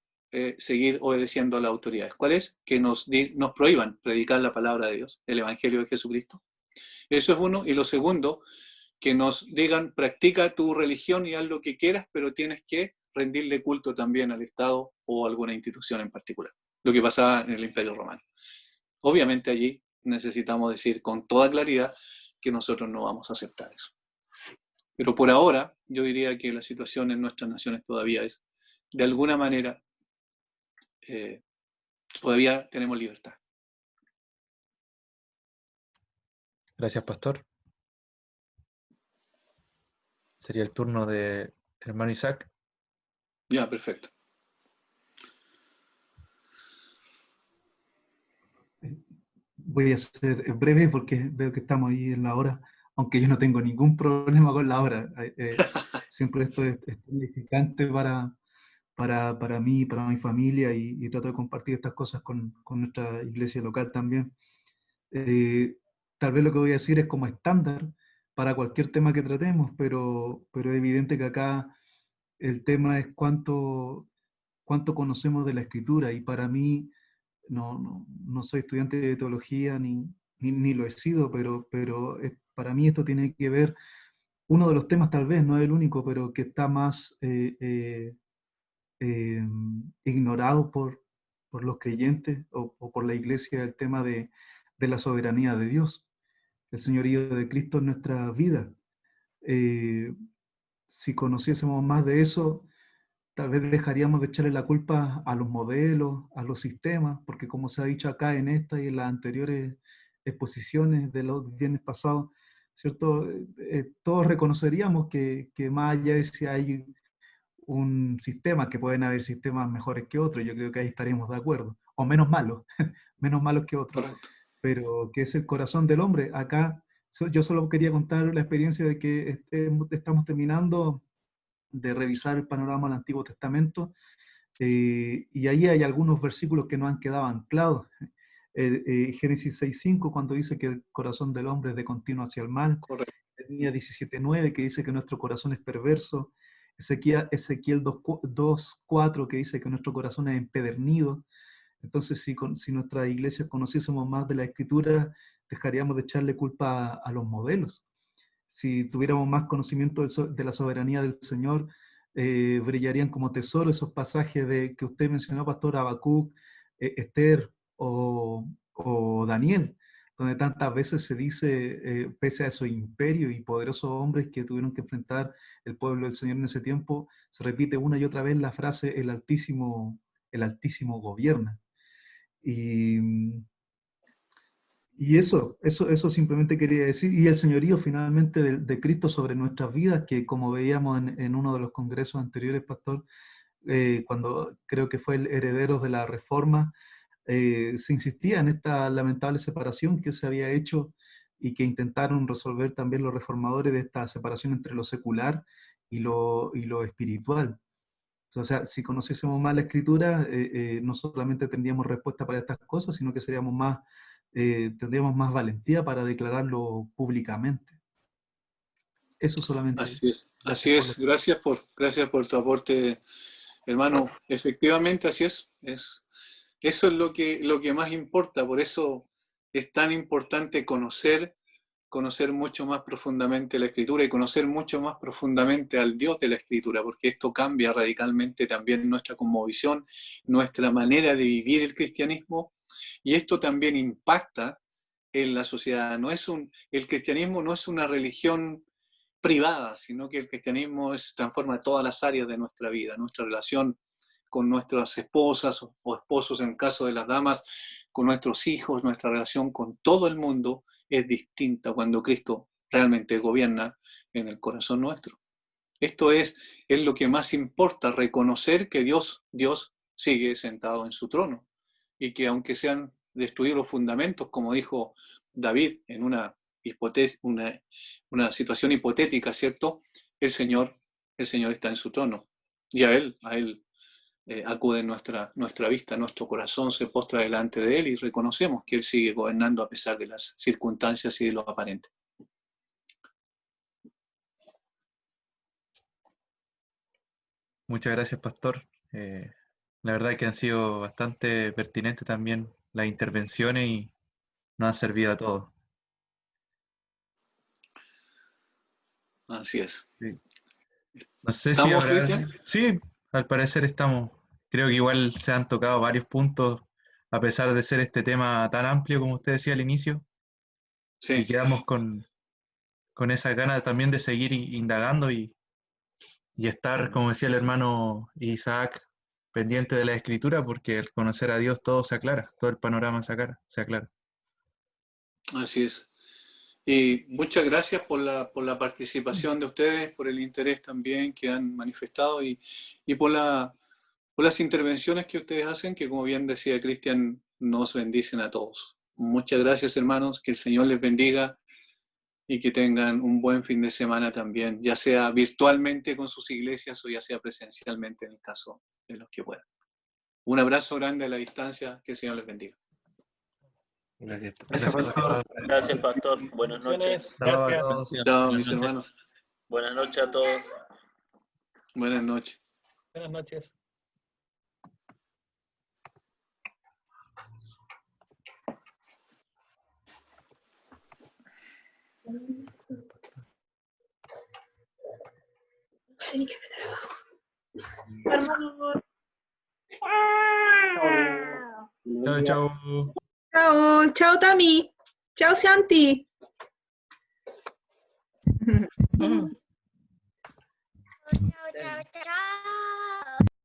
seguir obedeciendo a las autoridades. ¿Cuál es? Que nos prohíban predicar la palabra de Dios, el Evangelio de Jesucristo. Eso es uno. Y lo segundo, que nos digan, practica tu religión y haz lo que quieras, pero tienes que rendirle culto también al Estado o a alguna institución en particular. Lo que pasaba en el Imperio Romano. Obviamente allí necesitamos decir con toda claridad que nosotros no vamos a aceptar eso. Pero por ahora, yo diría que la situación en nuestras naciones todavía es, de alguna manera, todavía tenemos libertad. Gracias, pastor. Sería el turno de hermano Isaac. Ya, perfecto. Voy a ser breve porque veo que estamos ahí en la hora, aunque yo no tengo ningún problema con la hora. Siempre esto es edificante para mí, para mi familia, y trato de compartir estas cosas con nuestra iglesia local también. Tal vez lo que voy a decir es como estándar para cualquier tema que tratemos, pero es evidente que acá el tema es cuánto conocemos de la Escritura, y para mí, no soy estudiante de teología ni lo he sido, pero para mí esto tiene que ver, uno de los temas tal vez, no es el único, pero que está más ignorado por los creyentes o por la iglesia, el tema de la soberanía de Dios, el señorío de Cristo en nuestra vida. Si conociésemos más de eso, tal vez dejaríamos de echarle la culpa a los modelos, a los sistemas, porque como se ha dicho acá en esta y en las anteriores exposiciones de los viernes pasados, ¿cierto? Todos reconoceríamos que más allá de si hay un sistema, que pueden haber sistemas mejores que otros, yo creo que ahí estaremos de acuerdo, o menos malos, menos malos que otros, Correcto. pero que es el corazón del hombre. Acá yo solo quería contar la experiencia de que estamos terminando de revisar el panorama del Antiguo Testamento, y ahí hay algunos versículos que nos han quedado anclados. Génesis 6.5, cuando dice que el corazón del hombre es de continuo hacia el mal. Correcto. Jeremías 17.9, que dice que nuestro corazón es perverso. Ezequiel 2.4, que dice que nuestro corazón es empedernido. Entonces, si nuestra iglesia conociésemos más de la Escritura, dejaríamos de echarle culpa a los modelos. Si tuviéramos más conocimiento de la soberanía del Señor, brillarían como tesoro esos pasajes que usted mencionó, pastor, Habacuc, Esther o Daniel, donde tantas veces se dice, pese a esos imperios y poderosos hombres que tuvieron que enfrentar el pueblo del Señor en ese tiempo, se repite una y otra vez la frase, el Altísimo gobierna. Y eso simplemente quería decir. Y el señorío finalmente de Cristo sobre nuestras vidas, que como veíamos en uno de los congresos anteriores, pastor, cuando creo que fue el Herederos de la Reforma, se insistía en esta lamentable separación que se había hecho y que intentaron resolver también los reformadores, de esta separación entre lo secular y lo espiritual. O sea, si conociésemos más la Escritura, no solamente tendríamos respuesta para estas cosas, sino que tendríamos más valentía para declararlo públicamente. Eso solamente. Así es. Gracias por tu aporte, hermano. Efectivamente, así es. Eso es lo que más importa. Por eso es tan importante conocer conocer mucho más profundamente la Escritura y conocer mucho más profundamente al Dios de la Escritura, porque esto cambia radicalmente también nuestra cosmovisión, nuestra manera de vivir el cristianismo, y esto también impacta en la sociedad. El cristianismo no es una religión privada, sino que el cristianismo transforma todas las áreas de nuestra vida, nuestra relación con nuestras esposas o esposos en el caso de las damas, con nuestros hijos, nuestra relación con todo el mundo es distinta cuando Cristo realmente gobierna en el corazón nuestro. Esto es lo que más importa, reconocer que Dios sigue sentado en su trono y que aunque sean destruidos los fundamentos, como dijo David en una situación hipotética, ¿cierto? El Señor está en su trono y a Él acude nuestra vista, nuestro corazón se postra delante de Él y reconocemos que Él sigue gobernando a pesar de las circunstancias y de lo aparente. Muchas gracias, pastor. La verdad que han sido bastante pertinentes también las intervenciones y nos ha servido a todos. Así es. Sí. No sé si ¿Estamos, habrá... Cristian? Sí, al parecer estamos. Creo que igual se han tocado varios puntos, a pesar de ser este tema tan amplio como usted decía al inicio, y Sí. quedamos con esa gana también de seguir indagando y estar, como decía el hermano Isaac, pendiente de la escritura, porque al conocer a Dios todo se aclara, todo el panorama se aclara. Así es. Y muchas gracias por la participación de ustedes, por el interés también que han manifestado y por las intervenciones que ustedes hacen, que como bien decía Cristian, nos bendicen a todos. Muchas gracias, hermanos, que el Señor les bendiga y que tengan un buen fin de semana también, ya sea virtualmente con sus iglesias o ya sea presencialmente en el caso de los que puedan. Un abrazo grande a la distancia, que el Señor les bendiga. Gracias. Gracias, pastor. Gracias, pastor. Buenas noches. Gracias. Chao, mis hermanos. Buenas noches a todos. Buenas noches. Buenas noches. Chao, chao. Chao, chao Tami. Chao Santi. Chao, chao, chao.